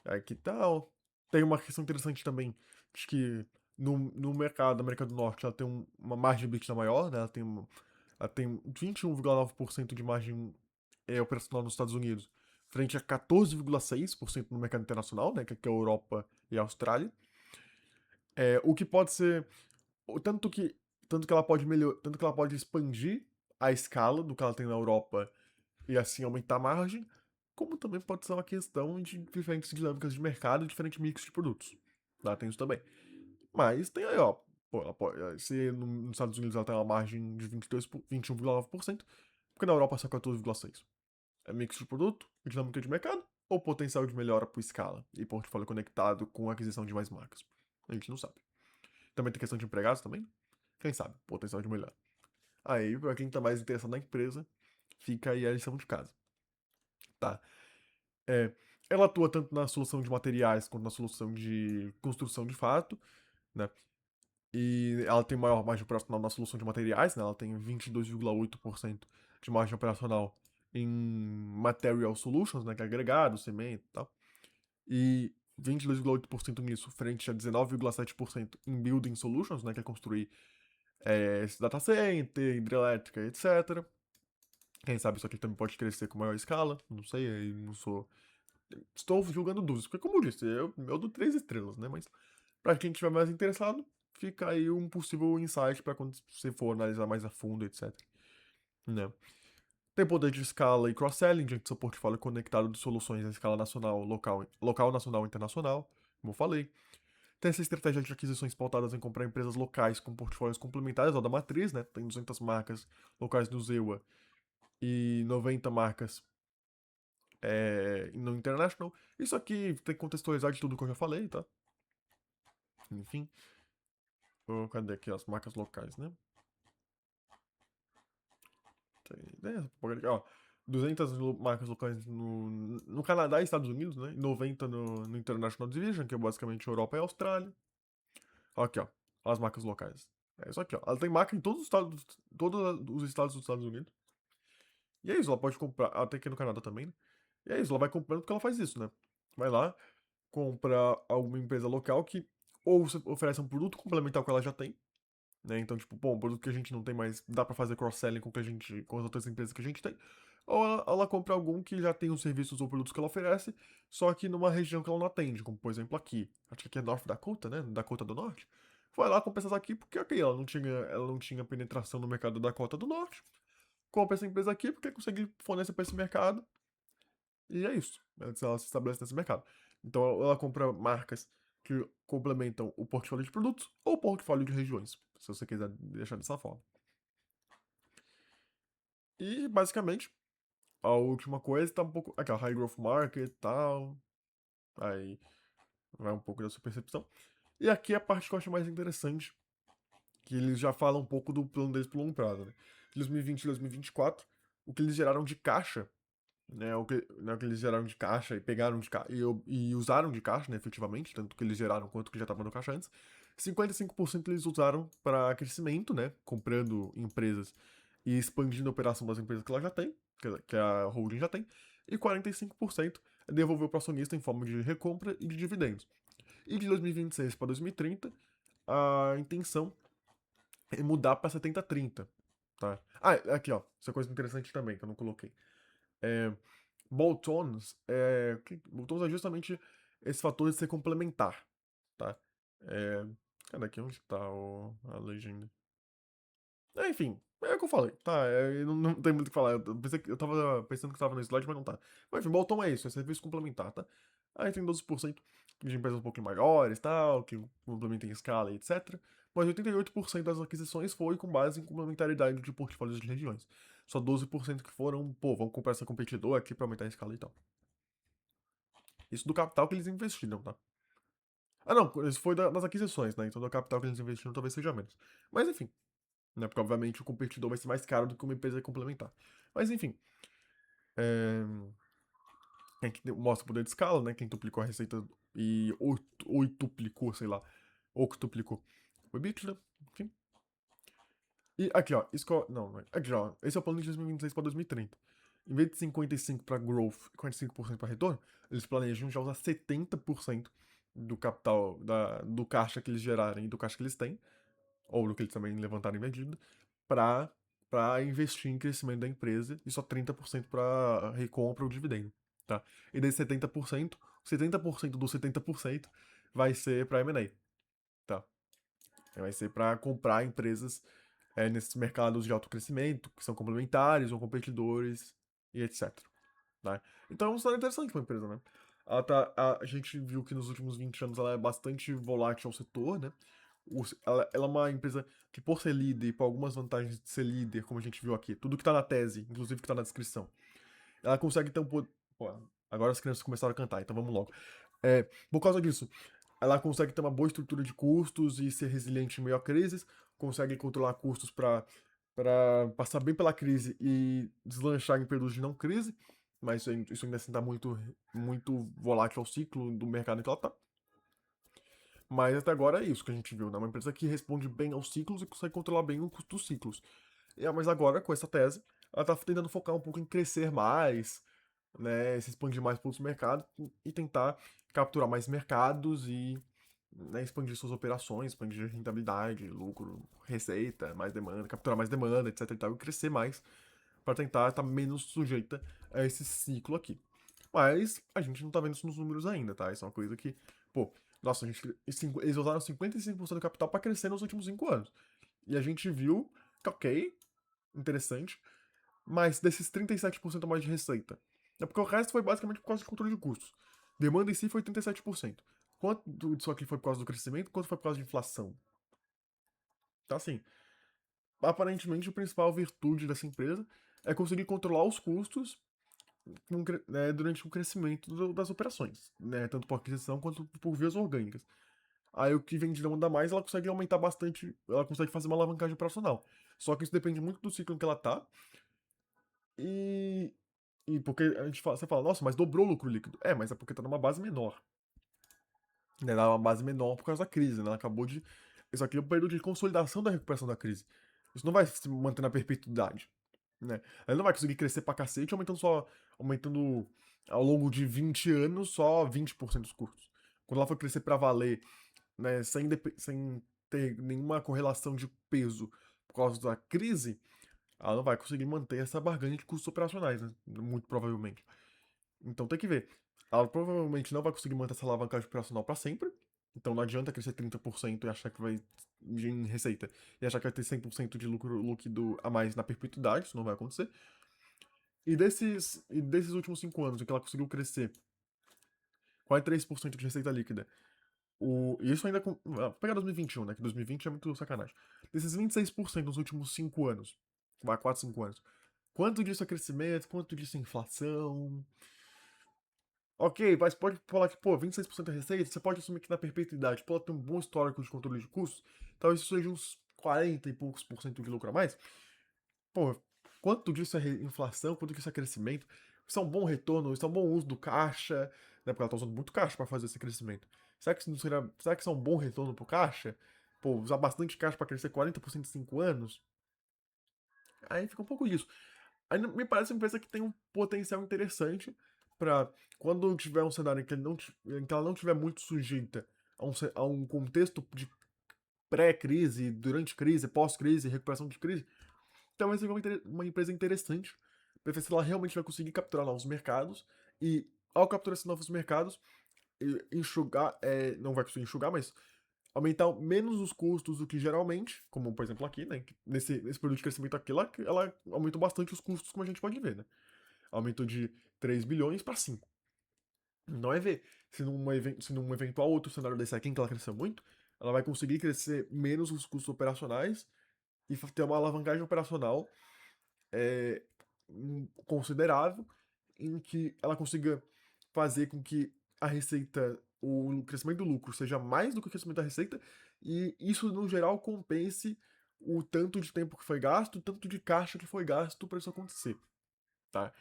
aqui tal. Tem uma questão interessante também, de que no mercado da América do Norte ela tem uma margem EBITDA maior, né? Ela tem 21,9% de margem operacional nos Estados Unidos, frente a 14,6% no mercado internacional, né, que é a Europa e a Austrália. O que pode ser tanto que tanto que ela pode expandir a escala do que ela tem na Europa e assim aumentar a margem, como também pode ser uma questão de diferentes dinâmicas de mercado e diferentes mix de produtos. Tá? Tem isso também. Mas tem aí, ó. Pô, se nos Estados Unidos ela tem uma margem de 21,9%, porque na Europa é só 14,6%. É mix de produto, dinâmica de mercado ou potencial de melhora por escala e portfólio conectado com a aquisição de mais marcas? A gente não sabe. Também tem questão de empregados também. Quem sabe? Potencial de melhora. Aí, pra quem tá mais interessado na empresa, fica aí a lição de casa. Tá? É, ela atua tanto na solução de materiais quanto na solução de construção de fato, né? E ela tem maior margem operacional na solução de materiais, né? Ela tem 22,8% de margem operacional em Material Solutions, né? Que é agregado, cimento e tal. E 22,8% nisso, frente a 19,7% em Building Solutions, né? Que é construir esse data center, hidrelétrica, etc. Quem sabe isso aqui também pode crescer com maior escala, não sei, aí não sou. Estou julgando dúvidas, porque como eu disse, eu dou 3 estrelas, né? Mas pra quem estiver mais interessado, fica aí um possível insight para quando você for analisar mais a fundo, etc. Né? Tem poder de escala e cross-selling diante do seu portfólio conectado de soluções em escala nacional, local, nacional e internacional, como eu falei. Tem essa estratégia de aquisições pautadas em comprar empresas locais com portfólios complementares ao da matriz, né? Tem 200 marcas locais do Zewa e 90 marcas no International. Isso aqui tem que contextualizar de tudo que eu já falei, tá? Enfim. Cadê aqui as marcas locais, né? Ó, 200 marcas locais no Canadá e Estados Unidos, né? E 90 no International Division, que é basicamente Europa e Austrália. Aqui, ó. As marcas locais. É isso aqui, ó. Ela tem marca em todos os estados dos Estados Unidos. E é isso, ela pode comprar. Até aqui no Canadá também, né? E é isso, ela vai comprando porque ela faz isso, né? Vai lá, compra alguma empresa local que ou oferece um produto complementar ao que ela já tem, né? Então, tipo, bom, um produto que a gente não tem mais, dá pra fazer cross-selling com as outras empresas que a gente tem. Ou ela compra algum que já tem os serviços ou produtos que ela oferece, só que numa região que ela não atende, como por exemplo aqui. Acho que aqui é North Dakota, né? Dakota do Norte. Vai lá, compra essas aqui porque ok, ela não tinha penetração no mercado da Dakota do Norte. Compra essa empresa aqui porque consegue fornecer para esse mercado. E é isso. Ela se estabelece nesse mercado. Então ela compra marcas que complementam o portfólio de produtos ou o portfólio de regiões, se você quiser deixar dessa forma. E basicamente, a última coisa tá um pouco. Aquela high growth market e tal. Aí vai um pouco da sua percepção. E aqui é a parte que eu acho mais interessante, que eles já falam um pouco do plano deles pro longo prazo, né? De 2020 e 2024, o que eles geraram de caixa, né, o que eles geraram de caixa e pegaram de caixa e usaram de caixa, né, efetivamente, tanto que eles geraram quanto que já estava no caixa antes. 55% eles usaram para crescimento, né, comprando empresas e expandindo a operação das empresas que ela já tem, que a holding já tem, e 45% devolveu para o acionista em forma de recompra e de dividendos. E de 2026 para 2030, a intenção é mudar para 70-30, tá? Ah, aqui ó, essa coisa interessante também que eu não coloquei. É, bolt-ons é justamente esse fator de ser complementar, tá? É, cadê aqui? Onde tá a legenda? Enfim, é o que eu falei, tá? Não tem muito o que falar. Eu tava pensando que tava no slide, mas não tá. Mas enfim, bolt-on é isso, é serviço complementar, tá? Aí tem 12% de empresas um pouquinho maiores, tal, que complementam em escala e etc. Mas 88% das aquisições foi com base em complementaridade de portfólios de regiões. Só 12% que foram, pô, vamos comprar essa competidor aqui pra aumentar a escala e tal. Isso do capital que eles investiram, tá? Ah, não, isso foi das aquisições, né? Então do capital que eles investiram talvez seja menos. Mas enfim, né? Porque obviamente o competidor vai ser mais caro do que uma empresa complementar. Mas enfim, é... mostra o poder de escala, né? Quem duplicou a receita e oituplicou, sei lá, octuplicou o EBITDA, enfim. E aqui, ó, não, aqui, ó, esse é o plano de 2026 para 2030. Em vez de 55% para growth e 45% para retorno, eles planejam já usar 70% do capital, do caixa que eles gerarem e do caixa que eles têm, ou do que eles também levantarem vendido, para para investir em crescimento da empresa e só 30% para recompra ou dividendo, tá? E desse 70%, 70% dos 70% vai ser para M&A, tá? Vai ser para comprar empresas nesses mercados de alto crescimento, que são complementares ou competidores e etc. Né? Então é um cenário interessante para a empresa, né? A gente viu que nos últimos 20 anos ela é bastante volátil ao setor, né? Ela é uma empresa que, por ser líder, por algumas vantagens de ser líder, como a gente viu aqui, tudo que tá na tese, inclusive que tá na descrição, ela consegue ter um poder. Agora as crianças começaram a cantar, então vamos logo. Por causa disso, ela consegue ter uma boa estrutura de custos e ser resiliente em meio a crises, consegue controlar custos para passar bem pela crise e deslanchar em períodos de não crise, mas isso ainda assim está muito volátil ao ciclo do mercado em que ela está. Mas até agora é isso que a gente viu, né? Uma empresa que responde bem aos ciclos e consegue controlar bem o custo dos ciclos. Mas agora, com essa tese, ela está tentando focar um pouco em crescer mais, né? Se expandir mais para outros mercados e tentar capturar mais mercados e, né, expandir suas operações, expandir rentabilidade, lucro, receita, mais demanda, capturar mais demanda, etc e tal, e crescer mais para tentar estar menos sujeita a esse ciclo aqui. Mas a gente não tá vendo isso nos números ainda, tá? Isso é uma coisa que, pô, nossa, eles usaram 55% do capital para crescer nos últimos 5 anos. E a gente viu que, ok, interessante, mas desses 37% a mais de receita. É porque o resto foi basicamente por causa de controle de custos. Demanda em si foi 37%. Quanto disso aqui foi por causa do crescimento, quanto foi por causa de inflação? Então, assim, aparentemente a principal virtude dessa empresa é conseguir controlar os custos durante o crescimento das operações, né? Tanto por aquisição quanto por vias orgânicas. Aí o que vem de demanda mais, ela consegue aumentar bastante, ela consegue fazer uma alavancagem operacional. Só que isso depende muito do ciclo em que ela tá. E, e porque você fala, nossa, mas dobrou o lucro líquido. Mas é porque tá numa base menor. Né? Tá numa base menor por causa da crise, né? Ela acabou de. Isso aqui é um período de consolidação da recuperação da crise. Isso não vai se manter na perpetuidade. Né? Ela não vai conseguir crescer pra cacete aumentando ao longo de 20 anos só 20% dos custos. Quando ela for crescer pra valer, né, sem ter nenhuma correlação de peso por causa da crise, ela não vai conseguir manter essa barganha de custos operacionais, né? Muito provavelmente. Então tem que ver. Ela provavelmente não vai conseguir manter essa alavancagem operacional para sempre. Então não adianta crescer 30% e achar que vai em receita e achar que vai ter 100% de lucro líquido a mais na perpetuidade, isso não vai acontecer. E desses últimos 5 anos em que ela conseguiu crescer 43% de receita líquida, isso ainda com. Pegar 2021, né? Que 2020 é muito sacanagem. Desses 26% nos últimos 5 anos, vai 4, 5 anos. Quanto disso é crescimento? Quanto disso é inflação? Ok, mas pode falar que, pô, 26% da receita, você pode assumir que na perpetuidade pode ter um bom histórico de controle de custos, talvez isso seja uns 40 e poucos por cento de lucro a mais. Pô, quanto disso é inflação, quanto disso é crescimento? Isso é um bom retorno, isso é um bom uso do caixa, né? Porque ela tá usando muito caixa para fazer esse crescimento. Será que isso é um bom retorno pro caixa? Pô, usar bastante caixa para crescer 40% em 5 anos? Aí fica um pouco disso. Aí me parece uma empresa que tem um potencial interessante para quando tiver um cenário em que ela não tiver muito sujeita a um contexto de pré-crise, durante crise, pós-crise, recuperação de crise, talvez seja uma empresa interessante para ver se ela realmente vai conseguir capturar novos mercados e, ao capturar esses novos mercados, enxugar, não vai conseguir enxugar, mas aumentar menos os custos do que geralmente, como por exemplo aqui, né? Nesse período de crescimento aqui, ela aumentou bastante os custos, como a gente pode ver, né? Aumentou de 3 bilhões para 5. Não é ver. Se num eventual outro cenário desse aqui, em que ela cresceu muito, ela vai conseguir crescer menos os custos operacionais e ter uma alavancagem operacional é, considerável, em que ela consiga fazer com que a receita, o crescimento do lucro seja mais do que o crescimento da receita, e isso, no geral, compense o tanto de tempo que foi gasto, o tanto de caixa que foi gasto para isso acontecer, tá?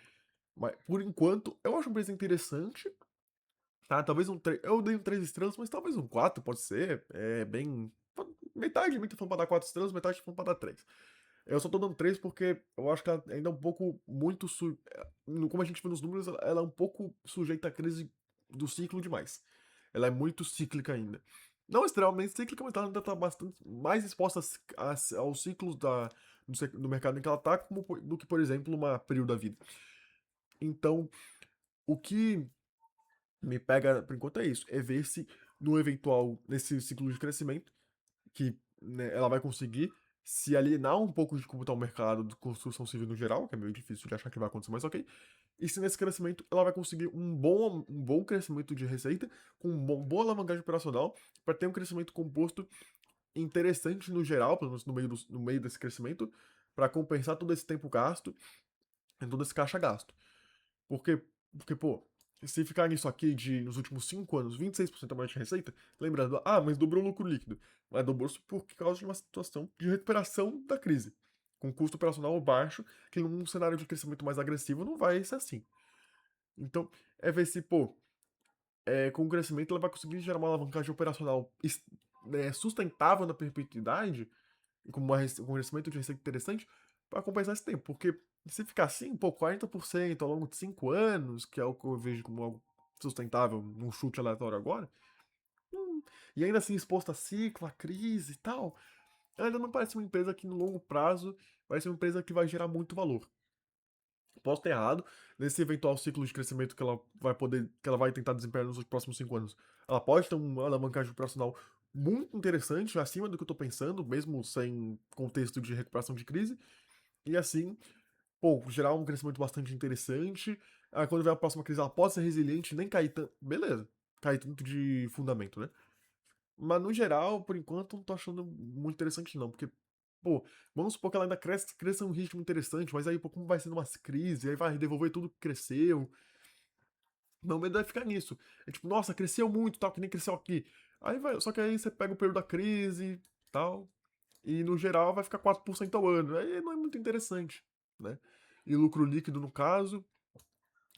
Mas, por enquanto, eu acho uma empresa interessante, tá? Talvez eu dei um 3 estrelas, mas talvez um 4 pode ser, bem... Metade de mim tá falando pra dar 4 estrelas, metade tá falando pra dar 3. Eu só tô dando 3 porque eu acho que ela ainda é um pouco muito. Como a gente vê nos números, ela é um pouco sujeita à crise do ciclo demais. Ela é muito cíclica ainda. Não extremamente cíclica, mas ela ainda tá bastante mais exposta aos ciclos no mercado em que ela tá, do que, por exemplo, uma período da vida. Então, o que me pega por enquanto é isso, é ver se no eventual, nesse ciclo de crescimento, que né, ela vai conseguir se alienar um pouco de como está o mercado de construção civil no geral, que é meio difícil de achar que vai acontecer, mas ok. E se nesse crescimento ela vai conseguir um bom crescimento de receita, com boa alavancagem operacional, para ter um crescimento composto interessante no geral, pelo menos no meio desse crescimento, para compensar todo esse tempo gasto e todo esse caixa gasto. Porque, porque, pô, se ficar nisso aqui de, nos últimos 5 anos, 26% a mais de receita, lembrando, mas dobrou o lucro líquido. Mas dobrou por causa de uma situação de recuperação da crise. Com custo operacional baixo, que num cenário de crescimento mais agressivo não vai ser assim. Então, é ver se, pô, com o crescimento ela vai conseguir gerar uma alavancagem operacional sustentável na perpetuidade, e com um crescimento de receita interessante, para compensar esse tempo. Porque se ficar assim, pô, 40% ao longo de 5 anos, que é o que eu vejo como algo sustentável num chute aleatório agora, e ainda assim exposto a ciclo, a crise e tal, ainda não parece uma empresa que no longo prazo vai ser uma empresa que vai gerar muito valor. Posso estar errado, nesse eventual ciclo de crescimento que ela vai tentar desempenhar nos próximos 5 anos. Ela pode ter uma alavancagem operacional muito interessante, acima do que eu tô pensando, mesmo sem contexto de recuperação de crise, e assim, pô, gerar um crescimento bastante interessante. Aí quando vier a próxima crise, ela pode ser resiliente, nem cair tanto. Beleza, cair tanto de fundamento, né? Mas no geral, por enquanto, não tô achando muito interessante, não, porque. Pô, vamos supor que ela ainda cresça um ritmo interessante, mas aí, pô, como vai ser numa crise, aí vai devolver tudo que cresceu. Meu medo é ficar nisso. É tipo, nossa, cresceu muito, tal, que nem cresceu aqui. Aí vai, só que aí você pega o período da crise, tal, e no geral vai ficar 4% ao ano. Aí não é muito interessante, né? E lucro líquido, no caso,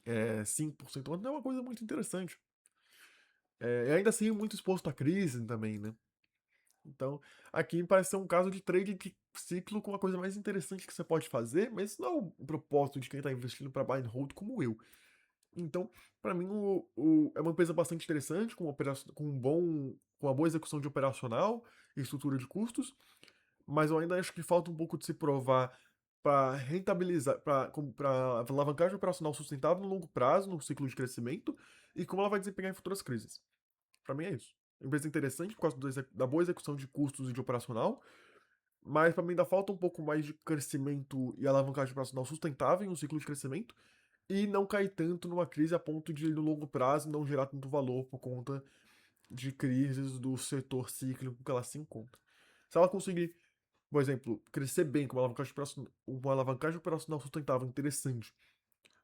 5% ao ano, não é uma coisa muito interessante. E ainda assim, muito exposto à crise também, né? Então, aqui parece ser um caso de trade de ciclo com uma coisa mais interessante que você pode fazer, mas isso não é o propósito de quem está investindo para buy and hold como eu. Então, para mim, é uma empresa bastante interessante, com uma boa execução de operacional e estrutura de custos, mas eu ainda acho que falta um pouco de se provar para rentabilizar, para alavancagem operacional sustentável no longo prazo, no ciclo de crescimento, e como ela vai desempenhar em futuras crises. Para mim é isso. Empresa interessante por causa da boa execução de custos e de operacional, mas para mim ainda falta um pouco mais de crescimento e alavancagem operacional sustentável em um ciclo de crescimento e não cair tanto numa crise a ponto de, no longo prazo, não gerar tanto valor por conta de crises do setor cíclico que ela se encontra. Se ela conseguir, por exemplo, crescer bem com uma alavancagem operacional sustentável interessante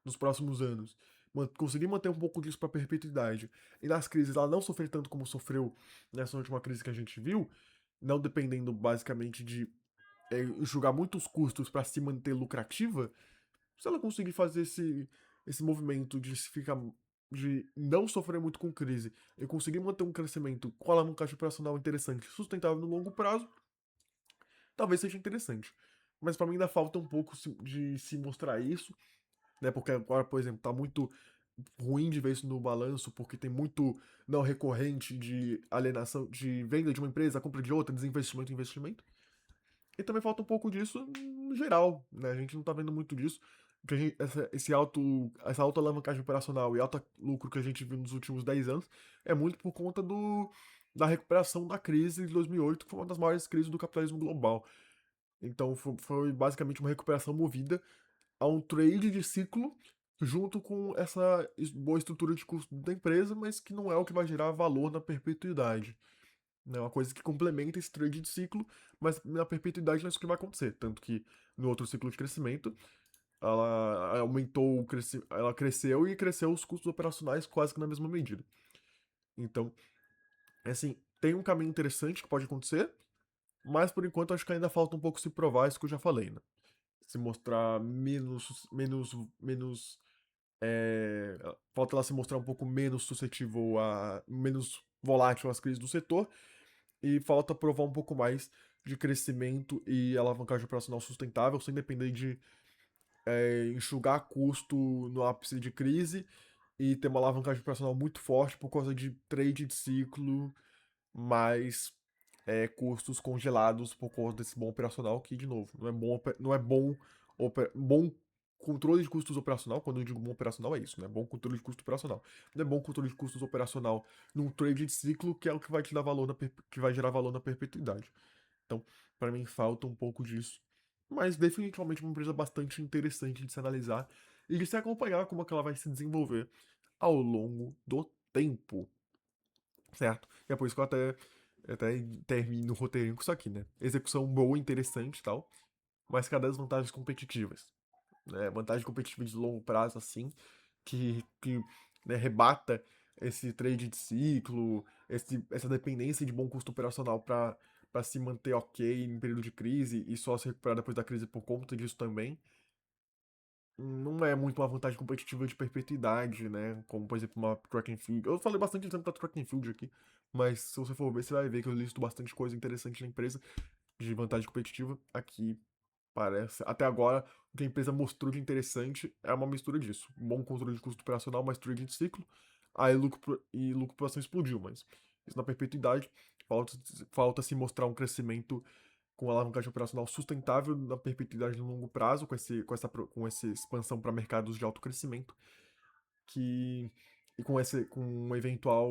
nos próximos anos, conseguir manter um pouco disso para perpetuidade, e nas crises ela não sofrer tanto como sofreu nessa última crise que a gente viu, não dependendo basicamente de enxugar muitos custos para se manter lucrativa, se ela conseguir fazer esse movimento de não sofrer muito com crise e conseguir manter um crescimento com alavancagem operacional interessante, sustentável no longo prazo, talvez seja interessante. Mas para mim ainda falta um pouco de se mostrar isso, né? Porque agora, por exemplo, tá muito ruim de ver isso no balanço, porque tem muito não recorrente de alienação, de venda de uma empresa, compra de outra, desinvestimento, investimento. E também falta um pouco disso no geral, né? A gente não tá vendo muito disso. Que essa alta alavancagem operacional e alto lucro que a gente viu nos últimos 10 anos é muito por conta da recuperação da crise de 2008, que foi uma das maiores crises do capitalismo global. Então foi basicamente uma recuperação movida a um trade de ciclo junto com essa boa estrutura de custo da empresa, mas que não é o que vai gerar valor na perpetuidade. É uma coisa que complementa esse trade de ciclo, mas na perpetuidade não é isso que vai acontecer. Tanto que no outro ciclo de crescimento, ela cresceu e cresceu os custos operacionais quase que na mesma medida. Então, assim, tem um caminho interessante que pode acontecer, mas por enquanto acho que ainda falta um pouco se provar isso que eu já falei, né? Se mostrar falta ela se mostrar um pouco menos suscetível menos volátil às crises do setor e falta provar um pouco mais de crescimento e alavancagem operacional sustentável, sem depender de enxugar custo no ápice de crise e ter uma alavancagem operacional muito forte por causa de trade de ciclo mais custos congelados por conta desse bom operacional, que, de novo, não é bom controle de custos operacional. Quando eu digo bom operacional, é isso, né? Bom controle de custo operacional. Não é bom controle de custos operacional num trade de ciclo, que é o que vai te dar valor que vai gerar valor na perpetuidade. Então, para mim, falta um pouco disso. Mas definitivamente uma empresa bastante interessante de se analisar e de se acompanhar como é que ela vai se desenvolver ao longo do tempo, certo? E é por isso que eu até termino o roteirinho com isso aqui, né? Execução boa, interessante e tal, mas cadê as vantagens competitivas? Né? Vantagem competitiva de longo prazo, assim, que né, rebata esse trade de ciclo, essa dependência de bom custo operacional para se manter ok em período de crise e só se recuperar depois da crise por conta disso também. Não é muito uma vantagem competitiva de perpetuidade, né? Como, por exemplo, uma track and field. Eu falei bastante exemplo da track and field aqui, mas se você for ver, você vai ver que eu listo bastante coisa interessante na empresa de vantagem competitiva. Aqui parece. Até agora, o que a empresa mostrou de interessante é uma mistura disso. Bom controle de custo operacional, mais trade de ciclo. Aí lucro por ação explodiu, mas isso na perpetuidade falta se mostrar um crescimento com alavancagem operacional sustentável na perpetuidade no longo prazo, com essa expansão para mercados de alto crescimento, que, e com uma eventual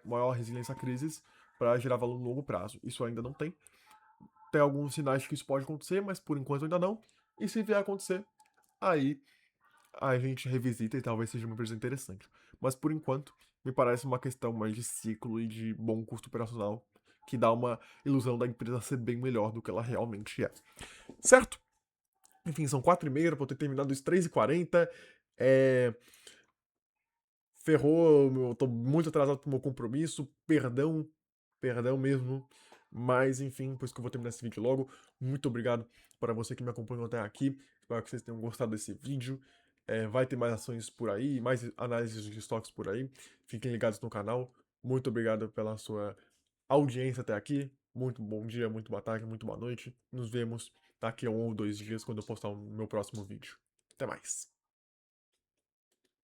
maior resiliência a crises para gerar valor no longo prazo. Isso ainda não tem. Tem alguns sinais de que isso pode acontecer, mas por enquanto ainda não. E se vier a acontecer, aí a gente revisita e talvez seja uma empresa interessante. Mas por enquanto, me parece uma questão mais de ciclo e de bom custo operacional, que dá uma ilusão da empresa ser bem melhor do que ela realmente é. Certo? Enfim, são 4h30, pra eu ter terminado isso 3h40. É... Ferrou, eu tô muito atrasado pro meu compromisso. Perdão, perdão mesmo. Mas, enfim, por isso que eu vou terminar esse vídeo logo. Muito obrigado para você que me acompanhou até aqui. Espero que vocês tenham gostado desse vídeo. Vai ter mais ações por aí, mais análises de estoques por aí. Fiquem ligados no canal. Muito obrigado pela sua audiência até aqui. Muito bom dia, muito boa tarde, muito boa noite. Nos vemos daqui a 1 ou 2 dias quando eu postar o meu próximo vídeo. Até mais.